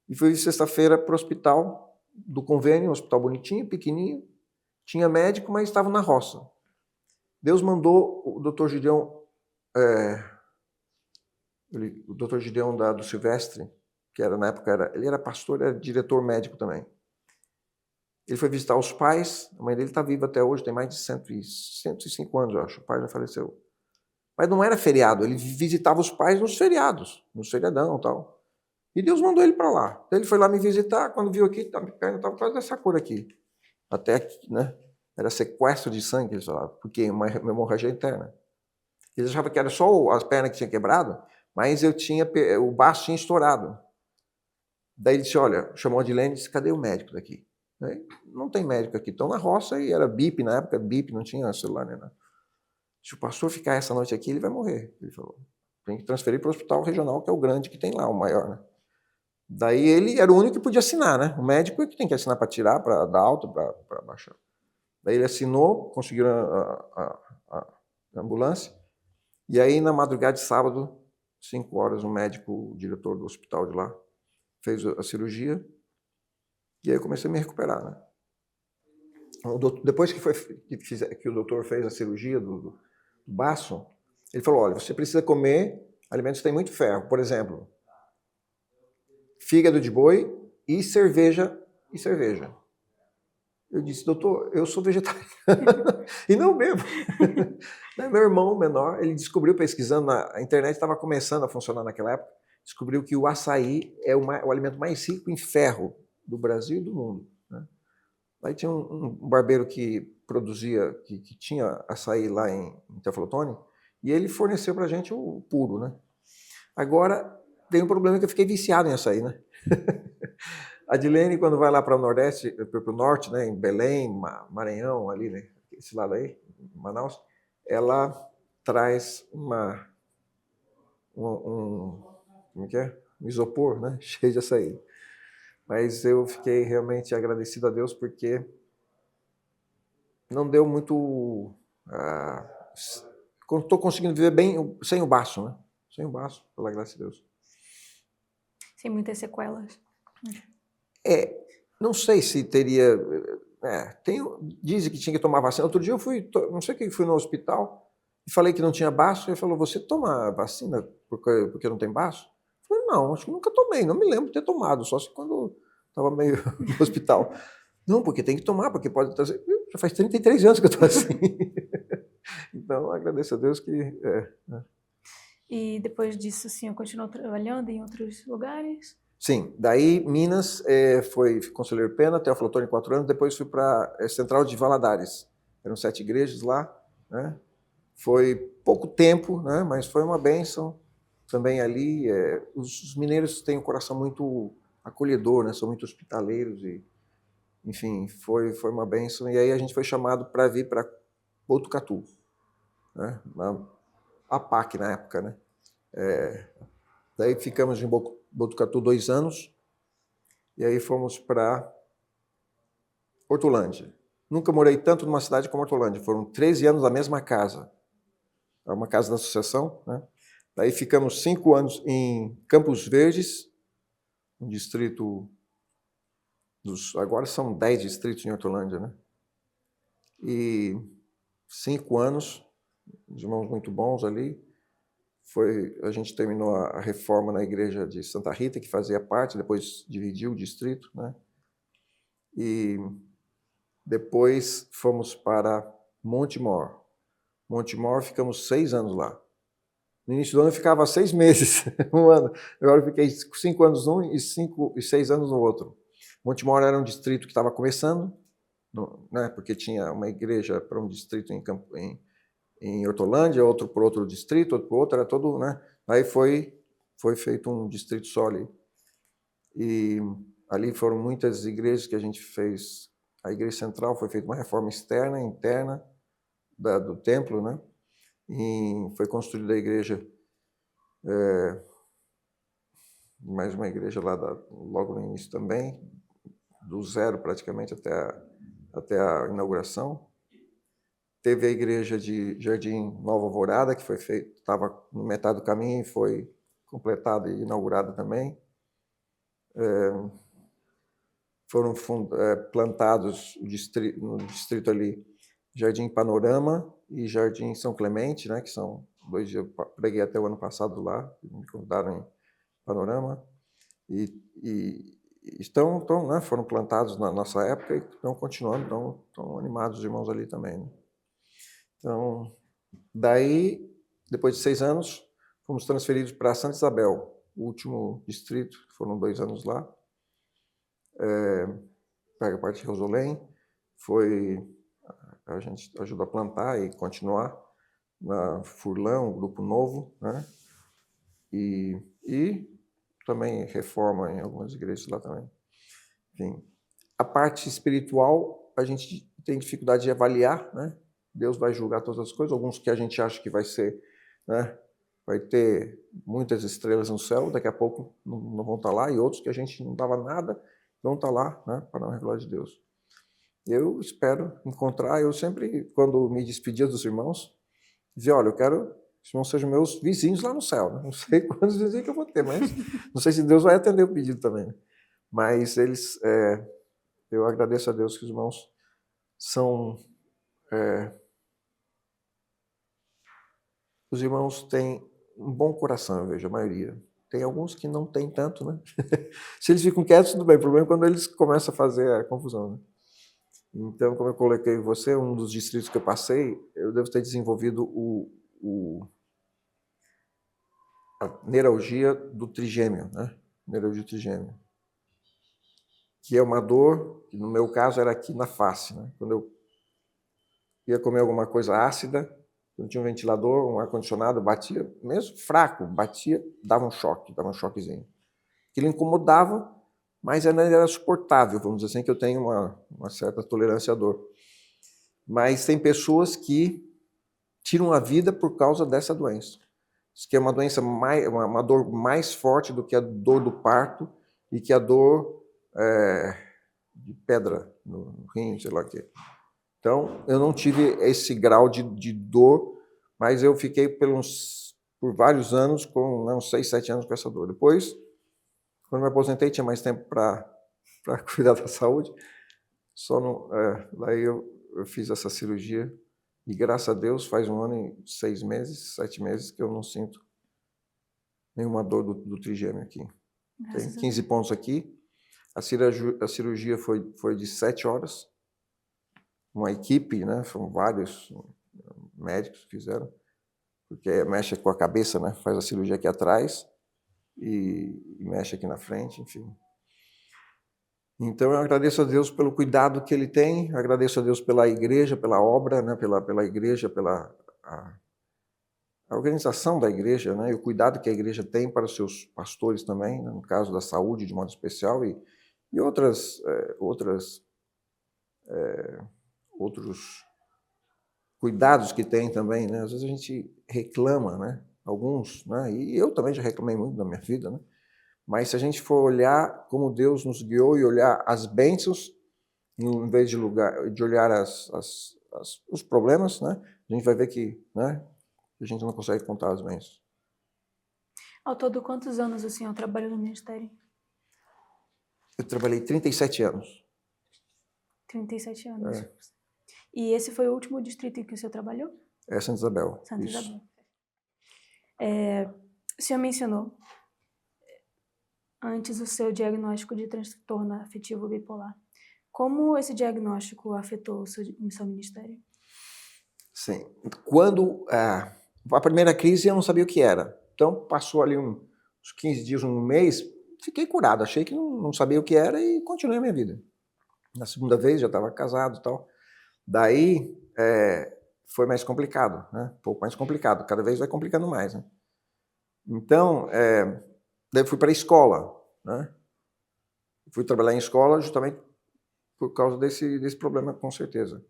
E fui sexta-feira para o hospital do convênio, um hospital bonitinho, pequenininho, tinha médico, mas estava na roça. Deus mandou o Dr. Gideão o Dr. Gideon do Silvestre, que era na época, ele era pastor, era diretor médico também. Ele foi visitar os pais, a mãe dele está viva até hoje, tem mais de 105 anos, eu acho, o pai já faleceu. Mas não era feriado, ele visitava os pais nos feriados, no feriadão e tal. E Deus mandou ele para lá. Então ele foi lá me visitar, quando viu aqui, a perna estava quase dessa cor aqui. Até aqui, né? Era sequestro de sangue, eles falavam, porque uma hemorragia interna. Eles achavam que era só as pernas que tinha quebrado, mas o baço tinha estourado. Daí ele disse, olha, chamou a Adilene e disse, cadê o médico daqui? Daí, não tem médico aqui, estão na roça e era BIP, na época BIP, não tinha celular nem nada. Se o pastor ficar essa noite aqui, ele vai morrer. Ele falou, tem que transferir para o hospital regional, que é o grande que tem lá, o maior, né? Daí ele era o único que podia assinar, né? O médico é que tem que assinar para tirar, para dar alta, para baixar. Daí ele assinou, conseguiram a ambulância, e aí na madrugada de sábado, 5 horas, o médico, o diretor do hospital de lá, fez a cirurgia, e aí eu comecei a me recuperar, né? Depois que o doutor fez a cirurgia do baço, ele falou, olha, você precisa comer alimentos que têm muito ferro, por exemplo, fígado de boi e cerveja. Eu disse, doutor, eu sou vegetariano e não bebo. Meu irmão menor, ele descobriu, pesquisando, a internet estava começando a funcionar naquela época, descobriu que o açaí é o alimento mais rico em ferro do Brasil e do mundo, né? Aí tinha um barbeiro que produzia, que tinha açaí lá em Teoflotone, e ele forneceu para a gente o puro, né? Agora, tem um problema que eu fiquei viciado em açaí, né? A Adilene, quando vai lá para o Nordeste, para o Norte, né, em Belém, Maranhão, ali, né, esse lado aí, Manaus, ela traz como que é? Um isopor, né, cheio de açaí. Mas eu fiquei realmente agradecido a Deus porque não deu muito... Estou conseguindo viver bem sem o baço, né? Sem o baço, pela graça de Deus. Sem muitas sequelas. Não sei se teria... dizem que tinha que tomar vacina. Outro dia eu não sei o que, fui no hospital e falei que não tinha baço. Ele falou, você toma vacina porque não tem baço? Eu falei, não, acho que nunca tomei, não me lembro de ter tomado, só se quando estava meio no hospital. Não, porque tem que tomar, porque pode trazer... Já faz 33 anos que eu estou assim. Então, agradeço a Deus que... E depois disso, sim, eu continuo trabalhando em outros lugares? Sim, daí Minas, foi conselheiro Pena, Teoflotone 4 anos, depois fui para a Central de Valadares. Eram 7 igrejas lá, né? Foi pouco tempo, né? Mas foi uma bênção também ali. Os mineiros têm um coração muito acolhedor, né? São muito hospitaleiros e, enfim, foi uma bênção. E aí a gente foi chamado para vir para Botucatu, né? A PAC na época, né? Daí ficamos em Botucatu 2 anos, e aí fomos para Hortolândia. Nunca morei tanto numa cidade como Hortolândia, foram 13 anos na mesma casa. É uma casa da associação, né? Daí ficamos 5 anos em Campos Verdes, um distrito agora são 10 distritos em Hortolândia, né? E 5 anos, de irmãos muito bons ali. A gente terminou a reforma na igreja de Santa Rita, que fazia parte, depois dividiu o distrito, né? E depois fomos para Montemor. Montemor, ficamos 6 anos lá. No início do ano eu ficava 6 meses, um ano. Agora eu fiquei 5 anos num e 6 anos no outro. Montemor era um distrito que estava começando, né? Porque tinha uma igreja para um distrito em Hortolândia, outro por outro distrito, outro por outro, era todo, né? Aí foi feito um distrito só ali. E ali foram muitas igrejas que a gente fez. A igreja central foi feita uma reforma externa e interna do templo, né? E foi construída a igreja, mais uma igreja lá logo no início também, do zero praticamente até a inauguração. Teve a igreja de Jardim Nova Alvorada, que foi feita, estava no metade do caminho e foi completada e inaugurada também. Foram plantados no distrito ali Jardim Panorama e Jardim São Clemente, né, que são 2 dias, preguei até o ano passado lá, me convidaram em Panorama, e estão, né, foram plantados na nossa época e estão continuando, estão animados os irmãos ali também. Né? Então, daí, depois de 6 anos, fomos transferidos para Santa Isabel, o último distrito, foram 2 anos lá. Pega a parte de Rosolém, a gente ajuda a plantar e continuar na Furlan, um grupo novo, né? E também reforma em algumas igrejas lá também. Enfim, a parte espiritual a gente tem dificuldade de avaliar, né? Deus vai julgar todas as coisas, alguns que a gente acha que vai ser, né? Vai ter muitas estrelas no céu, daqui a pouco não vão estar lá, e outros que a gente não dava nada, vão estar lá, né? Para a glória de Deus. Eu espero encontrar, eu sempre, quando me despedia dos irmãos, dizia, olha, eu quero que os irmãos sejam meus vizinhos lá no céu. Né? Não sei quantos vizinhos que eu vou ter, mas não sei se Deus vai atender o pedido também. Né? Mas eu agradeço a Deus que os irmãos são... os irmãos têm um bom coração, eu vejo, a maioria. Tem alguns que não têm tanto, né? Se eles ficam quietos, tudo bem. O problema é quando eles começam a fazer a confusão, né? Então, como eu coloquei você, um dos distritos que eu passei, eu devo ter desenvolvido a neuralgia do trigêmeo, né? Neuralgia trigêmeo. Que é uma dor, que no meu caso era aqui na face, né? Quando eu ia comer alguma coisa ácida, quando tinha um ventilador, um ar-condicionado, batia, mesmo fraco, batia, dava um choquezinho. Aquilo incomodava, mas ainda era suportável, vamos dizer assim, que eu tenho uma certa tolerância à dor. Mas tem pessoas que tiram a vida por causa dessa doença. Isso que é uma doença, uma dor mais forte do que a dor do parto e que a dor de pedra no rim, sei lá o quê. Então, eu não tive esse grau de dor, mas eu fiquei por vários anos, uns 6, 7 anos com essa dor. Depois, quando me aposentei, tinha mais tempo para cuidar da saúde. Daí eu fiz essa cirurgia e, graças a Deus, faz 1 ano e 6 meses, 7 meses que eu não sinto nenhuma dor do trigêmeo aqui. Tem 15 pontos aqui. A cirurgia foi de 7 horas. Uma equipe, né? Foram vários médicos que fizeram, porque mexe com a cabeça, né? Faz a cirurgia aqui atrás e mexe aqui na frente, enfim. Então eu agradeço a Deus pelo cuidado que Ele tem, agradeço a Deus pela igreja, pela obra, né? pela igreja, pela a organização da igreja, né? E o cuidado que a igreja tem para os seus pastores também, né? No caso da saúde de modo especial e outros cuidados que tem também, né? Às vezes a gente reclama, né? Alguns, né? E eu também já reclamei muito na minha vida, né? Mas se a gente for olhar como Deus nos guiou e olhar as bênçãos, em vez de olhar os problemas, né? A gente vai ver que, né? A gente não consegue contar as bênçãos. Ao todo, quantos anos o senhor trabalhou no ministério? Eu trabalhei 37 anos. 37 anos. E esse foi o último distrito em que o senhor trabalhou? É Santa Isabel. Santa Isso. Isabel. O senhor mencionou antes o seu diagnóstico de transtorno afetivo bipolar. Como esse diagnóstico afetou o seu ministério? Sim. Quando a primeira crise eu não sabia o que era. Então passou ali uns 15 dias, um mês, fiquei curado. Achei que não sabia o que era e continuei a minha vida. Na segunda vez já estava casado e tal. Daí foi mais complicado, né? Um pouco mais complicado. Cada vez vai complicando mais, né? Então, daí fui para a escola, né? Fui trabalhar em escola justamente por causa desse problema, com certeza.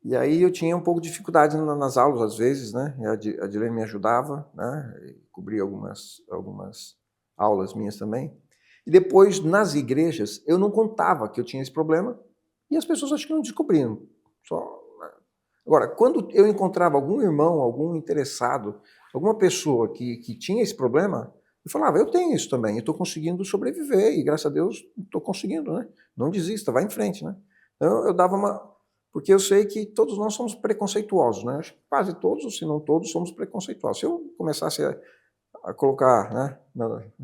E aí eu tinha um pouco de dificuldade nas aulas, às vezes, né? A Dilene me ajudava, né? Cobria algumas aulas minhas também. E depois, nas igrejas, eu não contava que eu tinha esse problema e as pessoas acho que não descobriam. Agora, quando eu encontrava algum irmão, algum interessado, alguma pessoa que tinha esse problema, eu falava, eu tenho isso também, eu estou conseguindo sobreviver e, graças a Deus, estou conseguindo, né? Não desista, vai em frente, né? Então, eu dava Porque eu sei que todos nós somos preconceituosos, né? Acho que quase todos, se não todos, somos preconceituosos. Se eu começasse a colocar, né,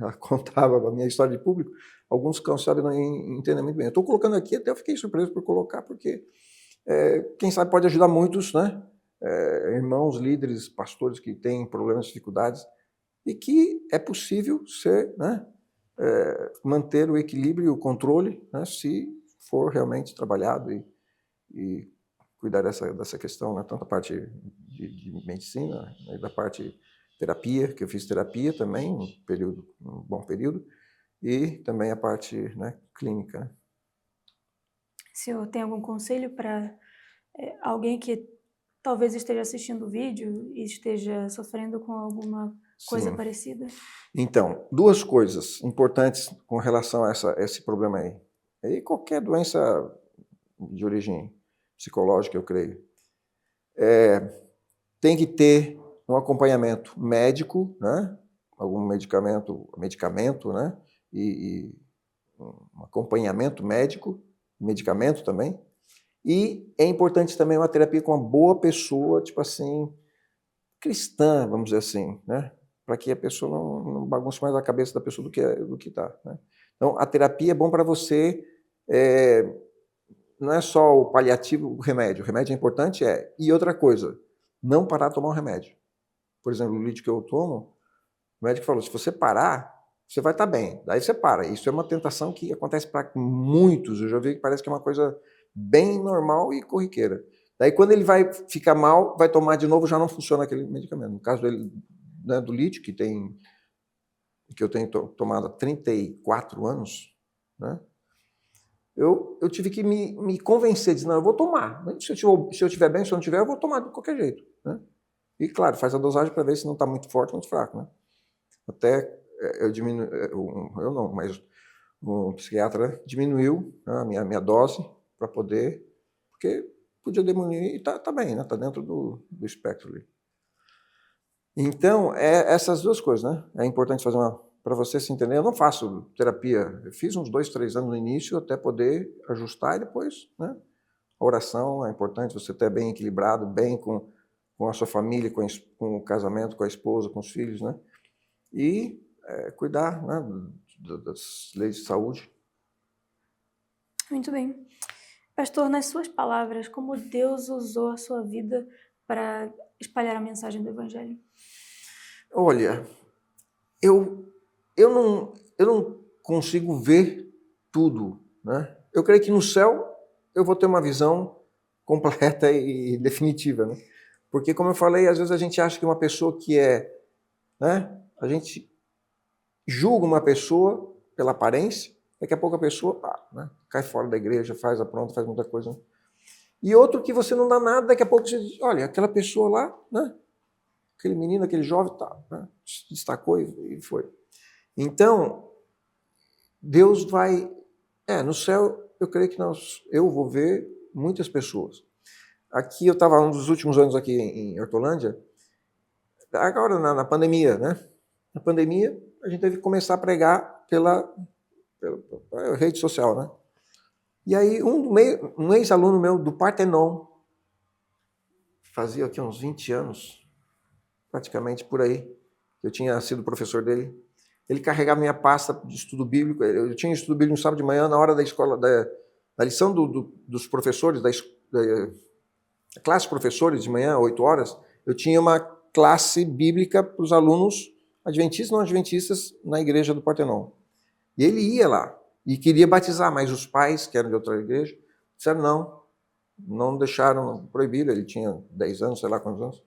a contar a minha história de público, alguns cansados não entendem muito bem. Eu estou colocando aqui, até eu fiquei surpreso por colocar, porque quem sabe pode ajudar muitos, né? Irmãos, líderes, pastores que têm problemas, dificuldades, e que é possível ser, né, manter o equilíbrio e o controle, né, se for realmente trabalhado e cuidar dessa questão, né, tanto a parte de medicina, né, da parte terapia, que eu fiz terapia também, um bom período, e também a parte, né, clínica. O senhor tem algum conselho para alguém que talvez esteja assistindo o vídeo e esteja sofrendo com alguma coisa Sim. parecida? Então, duas coisas importantes com relação a esse problema aí. E qualquer doença de origem psicológica, eu creio. Tem que ter um acompanhamento médico, né? Algum medicamento, né? E um acompanhamento médico, medicamento também. E é importante também uma terapia com uma boa pessoa, tipo assim, cristã, vamos dizer assim, né? Para que a pessoa não bagunce mais a cabeça da pessoa do que está. Né? Então, a terapia é bom para você, não é só o paliativo, o remédio é importante, e outra coisa, não parar de tomar um remédio. Por exemplo, o lítio que eu tomo, o médico falou, se você parar, você vai estar bem, daí você para. Isso é uma tentação que acontece para muitos, eu já vi que parece que é uma coisa bem normal e corriqueira. Daí quando ele vai ficar mal, vai tomar de novo, já não funciona aquele medicamento. No caso dele, né, do lítio, que eu tenho tomado há 34 anos, né, eu tive que me convencer, dizer, não, eu vou tomar. Se eu estiver bem, se eu não estiver, eu vou tomar de qualquer jeito. Né? E claro, faz a dosagem para ver se não está muito forte ou muito fraco. Né? Até eu diminuí, eu não, mas o psiquiatra diminuiu, né, a minha dose para poder, porque podia diminuir e tá bem, né? Tá dentro do espectro ali. Então, essas duas coisas, né? É importante fazer para você se entender. Eu não faço terapia, eu fiz uns 2, 3 anos no início até poder ajustar e depois, né? A oração é importante, você ter bem equilibrado, bem com a sua família, com o casamento, com a esposa, com os filhos, né? E cuidar, né, das leis de saúde. Muito bem. Pastor, nas suas palavras, como Deus usou a sua vida para espalhar a mensagem do Evangelho? Olha, eu não consigo ver tudo, né? Eu creio que no céu eu vou ter uma visão completa e definitiva, né? Porque, como eu falei, às vezes a gente acha que uma pessoa que né? A gente julga uma pessoa pela aparência, daqui a pouco a pessoa né, cai fora da igreja, faz muita coisa. Né? E outro que você não dá nada, daqui a pouco você diz, olha, aquela pessoa lá, né? Aquele menino, aquele jovem, né, se destacou e foi. Então, Deus vai... no céu, eu creio que eu vou ver muitas pessoas. Aqui, eu estava um dos últimos anos aqui em Hortolândia, agora na pandemia, né? Na pandemia, a gente teve que começar a pregar pela rede social, né? E aí, um ex-aluno meu do Partenon, fazia aqui uns 20 anos, praticamente por aí, eu tinha sido professor dele, ele carregava minha pasta de estudo bíblico, eu tinha estudo bíblico no sábado de manhã, na hora da escola, da lição dos professores, da classe de professores de manhã, 8 horas, eu tinha uma classe bíblica para os alunos adventistas e não adventistas na igreja do Partenon. E ele ia lá e queria batizar, mas os pais, que eram de outra igreja, disseram não deixaram, proibido, ele tinha 10 anos, sei lá quantos anos.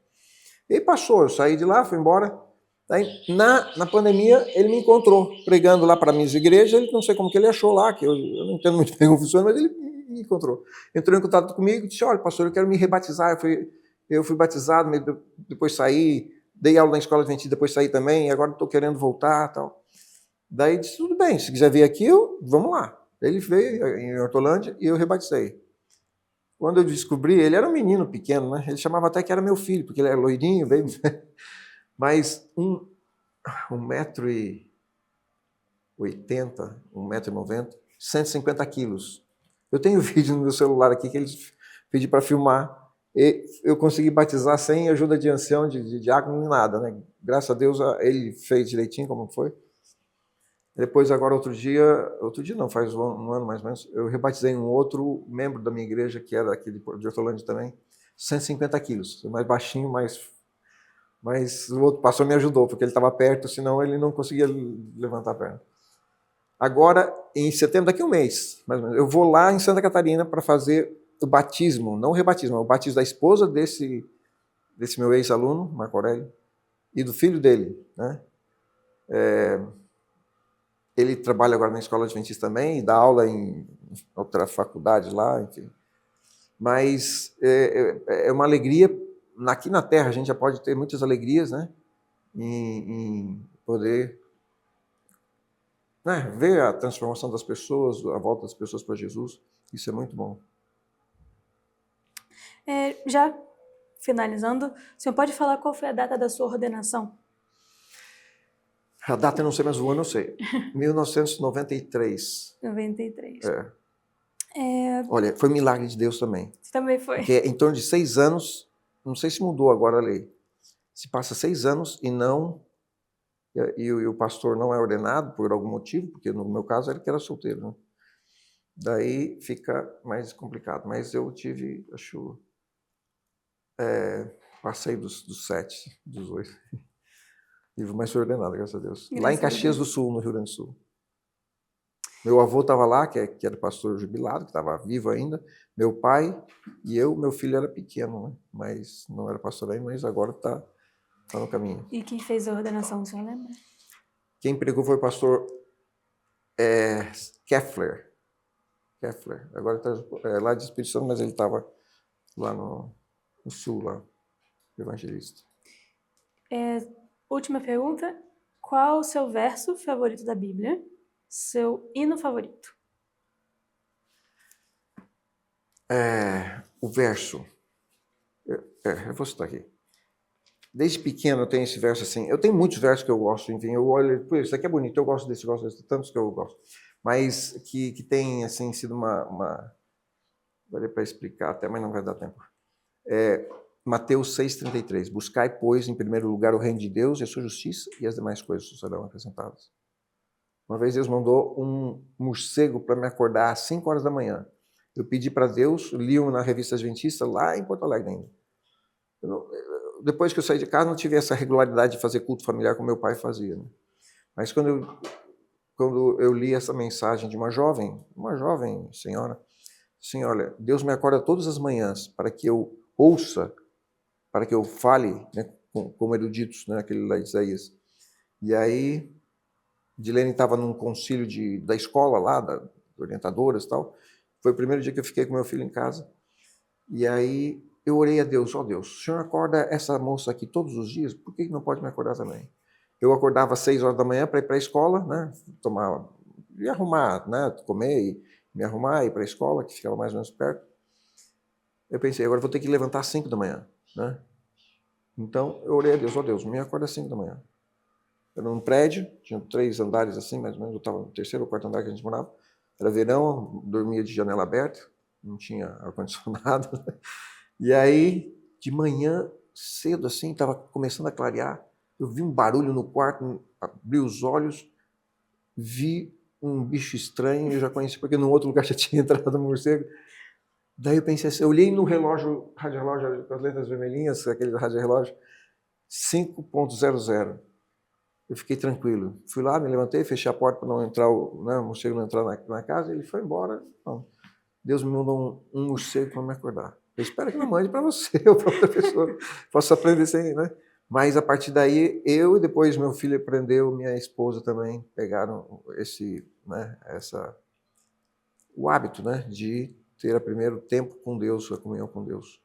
E passou, eu saí de lá, fui embora. Aí, na pandemia, ele me encontrou pregando lá para minhas igrejas, ele não sei como que ele achou lá, que eu não entendo muito bem como funciona, mas ele me encontrou. Entrou em contato comigo e disse, olha, pastor, eu quero me rebatizar. Eu fui batizado, depois saí, dei aula na escola adventista, depois saí também, e agora estou querendo voltar, tal. Daí disse, tudo bem, se quiser vir aqui, vamos lá. Ele veio em Hortolândia e eu rebatizei. Quando eu descobri, ele era um menino pequeno, né? Ele chamava até que era meu filho, porque ele era loirinho, bem... mas 1,80 m, 1,90 m, 150 quilos. Eu tenho vídeo no meu celular aqui que ele pedi para filmar. E eu consegui batizar sem ajuda de ancião, de diácono, nem nada, né? Graças a Deus ele fez direitinho como foi. Depois, agora, outro dia não, faz um ano mais ou menos, eu rebatizei um outro membro da minha igreja, que era aqui de Hortolândia também, 150 quilos, mais baixinho, mas o outro pastor me ajudou, porque ele estava perto, senão ele não conseguia levantar a perna. Agora, em setembro, daqui a um mês, mais ou menos, eu vou lá em Santa Catarina para fazer o batismo, não o rebatismo, o batismo da esposa desse meu ex-aluno, Marco Aurélio, e do filho dele, né? Ele trabalha agora na escola adventista também, e dá aula em outra faculdade lá, enfim. Mas é uma alegria, aqui na Terra a gente já pode ter muitas alegrias, né? Em poder, né, ver a transformação das pessoas, a volta das pessoas para Jesus. Isso é muito bom. Já finalizando, o senhor pode falar qual foi a data da sua ordenação? A data eu não sei, mas o ano eu sei. 1993. 93. Olha, foi um milagre de Deus também. Também foi. Porque em torno de 6 anos, não sei se mudou agora a lei, se passa 6 anos e o pastor não é ordenado por algum motivo, porque no meu caso ele que era solteiro, né? Daí fica mais complicado. Mas eu tive, acho, passei dos 7, dos 8. Mas fui ordenado, graças a Deus. Lá em Caxias do Sul, no Rio Grande do Sul. Meu avô estava lá, que era pastor jubilado, que estava vivo ainda. Meu pai e meu filho era pequeno, né? Mas não era pastor ainda, mas agora está no caminho. E quem fez a ordenação, o senhor lembra? Quem pregou foi o pastor Keffler. Agora está lá de Espírito Santo, mas ele estava lá no sul, lá, evangelista. Última pergunta. Qual o seu verso favorito da Bíblia? Seu hino favorito? O verso. Eu vou citar aqui. Desde pequeno eu tenho esse verso assim. Eu tenho muitos versos que eu gosto, enfim. Eu olho, pô, isso aqui é bonito, eu gosto desse, tantos que eu gosto. Mas que tem, assim, sido uma... Daria para explicar até, mas não vai dar tempo. Mateus 6,33. Buscai, pois, em primeiro lugar o reino de Deus e a sua justiça, e as demais coisas serão acrescentadas. Uma vez Deus mandou um morcego para me acordar às 5 horas da manhã. Eu pedi para Deus, li na revista Adventista, lá em Porto Alegre ainda. Depois que eu saí de casa, não tive essa regularidade de fazer culto familiar como meu pai fazia, né? Mas quando eu li essa mensagem de uma jovem senhora, assim, olha, Deus me acorda todas as manhãs para que eu ouça, para que eu fale, né, como eruditos, né, aquele lá de Isaías. E aí, Dilene estava num concílio da escola lá, das orientadoras e tal. Foi o primeiro dia que eu fiquei com meu filho em casa. E aí eu orei a Deus, Deus, o Senhor acorda essa moça aqui todos os dias, por que não pode me acordar também? Eu acordava às 6 horas da manhã para ir para a escola, né, me arrumar, né, comer e me arrumar e ir para a escola, que ficava mais ou menos perto. Eu pensei, agora vou ter que levantar às 5 da manhã, né? Então eu orei a Deus, Deus, me acorda às 5 da manhã. Era num prédio, tinha 3 andares assim, mais ou menos, eu estava no 3º ou 4º andar que a gente morava. Era verão, dormia de janela aberta, não tinha ar-condicionado. E aí, de manhã, cedo assim, estava começando a clarear, eu vi um barulho no quarto, abri os olhos, vi um bicho estranho, eu já conheci porque num outro lugar já tinha entrado um morcego. Daí eu pensei assim, eu olhei no relógio, rádio relógio com as letras vermelhinhas, aquele rádio relógio, 5.00. Eu fiquei tranquilo. Fui lá, me levantei, fechei a porta para não entrar, o morcego não entrar na casa, ele foi embora. Não. Deus me mandou um morcego para me acordar. Eu espero que não mande para você ou para outra pessoa. Posso aprender sem, né? Mas a partir daí, eu e depois meu filho aprendeu, minha esposa também pegaram o hábito, né, de ter primeiro tempo com Deus, a comunhão com Deus.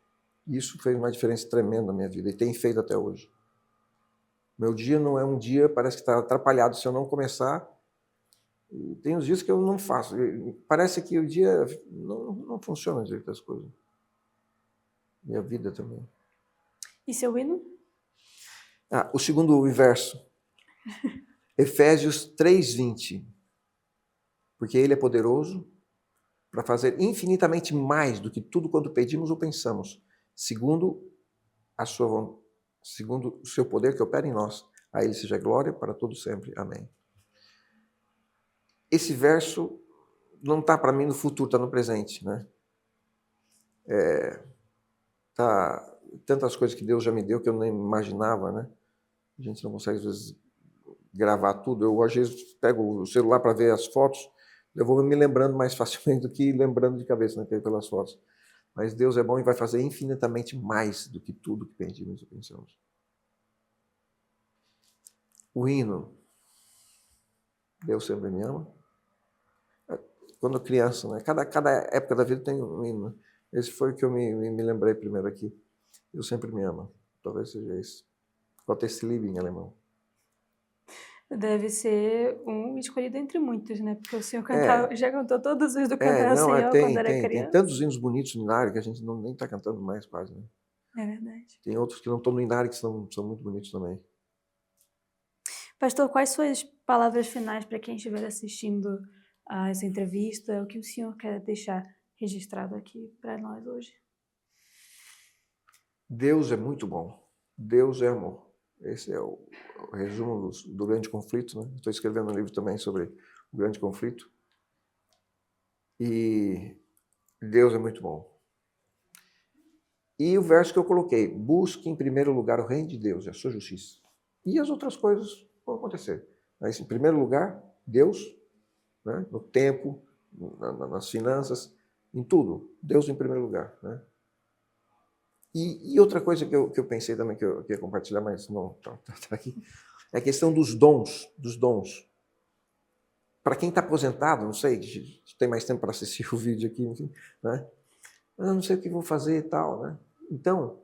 Isso fez uma diferença tremenda na minha vida e tem feito até hoje. Meu dia não é um dia, parece que está atrapalhado se eu não começar. E tem uns dias que eu não faço. Parece que o dia não funciona direito as coisas. E a vida também. E seu hino? O segundo verso. Efésios 3:20. Porque ele é poderoso para fazer infinitamente mais do que tudo quanto pedimos ou pensamos, segundo segundo o seu poder que opera em nós. A ele seja glória para todo sempre. Amém. Esse verso não está para mim no futuro, está no presente, né? Tá tantas coisas que Deus já me deu que eu nem imaginava, né? A gente não consegue às vezes gravar tudo. Eu às vezes pego o celular para ver as fotos, eu vou me lembrando mais facilmente do que lembrando de cabeça, né, pelas fotos. Mas Deus é bom e vai fazer infinitamente mais do que tudo que pedimos ou pensamos. O hino, Deus sempre me ama. Quando criança, né? Cada época da vida tem um hino. Esse foi o que eu me lembrei primeiro aqui. Deus sempre me ama. Talvez seja esse. Gott ist lieb em alemão. Deve ser um escolhido entre muitos, né? Porque o senhor já cantou todos os do Cantar ao Senhor quando era tem criança. tantos hinos bonitos no Inário que a gente nem está cantando mais quase, né? É verdade. Tem outros que não estão no Inário que são muito bonitos também. Pastor, quais suas palavras finais para quem estiver assistindo a essa entrevista? O que o senhor quer deixar registrado aqui para nós hoje? Deus é muito bom. Deus é amor. Esse é o resumo do grande conflito, né? Estou escrevendo um livro também sobre o grande conflito. E Deus é muito bom. E o verso que eu coloquei: busque em primeiro lugar o reino de Deus e a sua justiça. E as outras coisas vão acontecer. Mas, em primeiro lugar, Deus, né? No tempo, nas finanças, em tudo. Deus em primeiro lugar, né? E outra coisa que eu pensei também que eu queria compartilhar, mas não tá aqui, é a questão dos dons. Para quem está aposentado, não sei, tem mais tempo para assistir o vídeo aqui, enfim, né? Eu não sei o que vou fazer e tal, né? Então,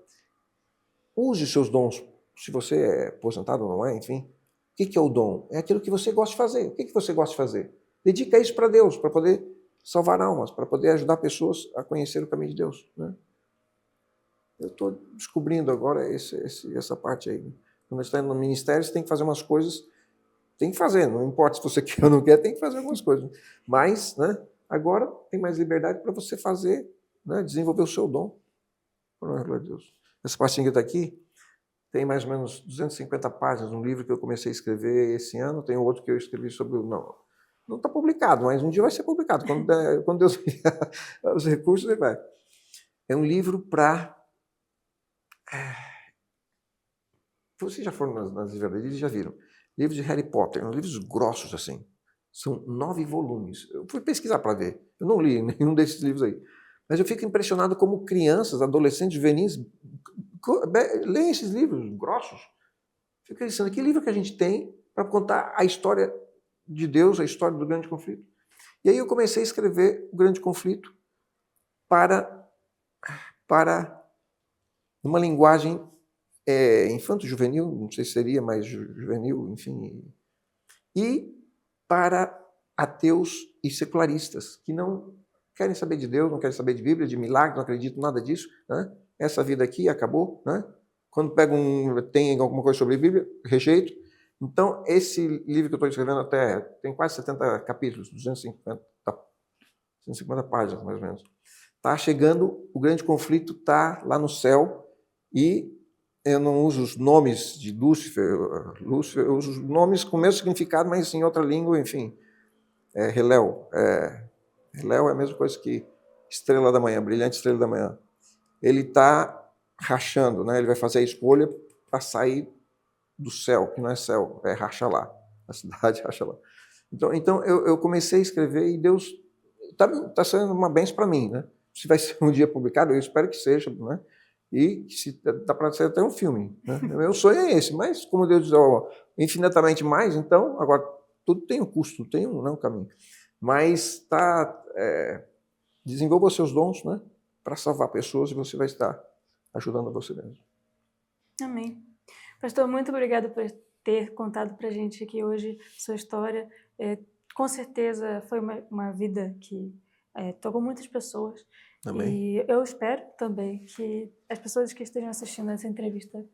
use seus dons. Se você é aposentado ou não é, enfim. O que é o dom? É aquilo que você gosta de fazer. O que você gosta de fazer? Dedica isso para Deus, para poder salvar almas, para poder ajudar pessoas a conhecer o caminho de Deus, né? Eu estou descobrindo agora essa parte aí. Quando você está no ministério, você tem que fazer umas coisas, tem que fazer, não importa se você quer ou não quer, tem que fazer algumas coisas. Mas, né, agora tem mais liberdade para você fazer, né, desenvolver o seu dom. Glória a Deus. Essa pastinha que está aqui tem mais ou menos 250 páginas, um livro que eu comecei a escrever esse ano, tem outro que eu escrevi sobre... Não está publicado, mas um dia vai ser publicado. Quando Deus enviar os recursos, ele vai. É um livro para... Vocês já foram nas livrarias e já viram. Livros de Harry Potter, livros grossos assim. São 9 volumes. Eu fui pesquisar para ver. Eu não li nenhum desses livros aí. Mas eu fico impressionado como crianças, adolescentes, juvenis, leem esses livros grossos. Fico pensando, que livro que a gente tem para contar a história de Deus, a história do grande conflito? E aí eu comecei a escrever o grande conflito para uma linguagem infanto-juvenil, não sei se seria mais juvenil, enfim, e para ateus e secularistas, que não querem saber de Deus, não querem saber de Bíblia, de milagre, não acreditam em nada disso, né? Essa vida aqui acabou, né? Quando tem alguma coisa sobre a Bíblia, rejeito. Então, esse livro que eu estou escrevendo até tem quase 70 capítulos, 250 páginas, mais ou menos. Está chegando, o grande conflito está lá no céu, e eu não uso os nomes de Lúcifer, eu uso os nomes com o mesmo significado, mas em outra língua, enfim. Helel. Helel é a mesma coisa que estrela da manhã, brilhante estrela da manhã. Ele está rachando, né? Ele vai fazer a escolha para sair do céu, que não é céu, é racha lá. A cidade racha lá. Então eu comecei a escrever e Deus está sendo uma bênção para mim, né? Se vai ser um dia publicado, eu espero que seja, né? E se dá para ser até um filme, né? Meu sonho é esse, mas como Deus diz, infinitamente mais, então, agora, tudo tem um custo, tem um caminho. Mas desenvolva os seus dons, né? Para salvar pessoas, e você vai estar ajudando a você mesmo. Amém. Pastor, muito obrigado por ter contado para a gente aqui hoje sua história. Com certeza foi uma vida que tocou muitas pessoas. Amém. E eu espero também que as pessoas que estejam assistindo essa entrevista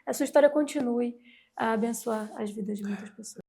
a sua história continue a abençoar as vidas de muitas pessoas.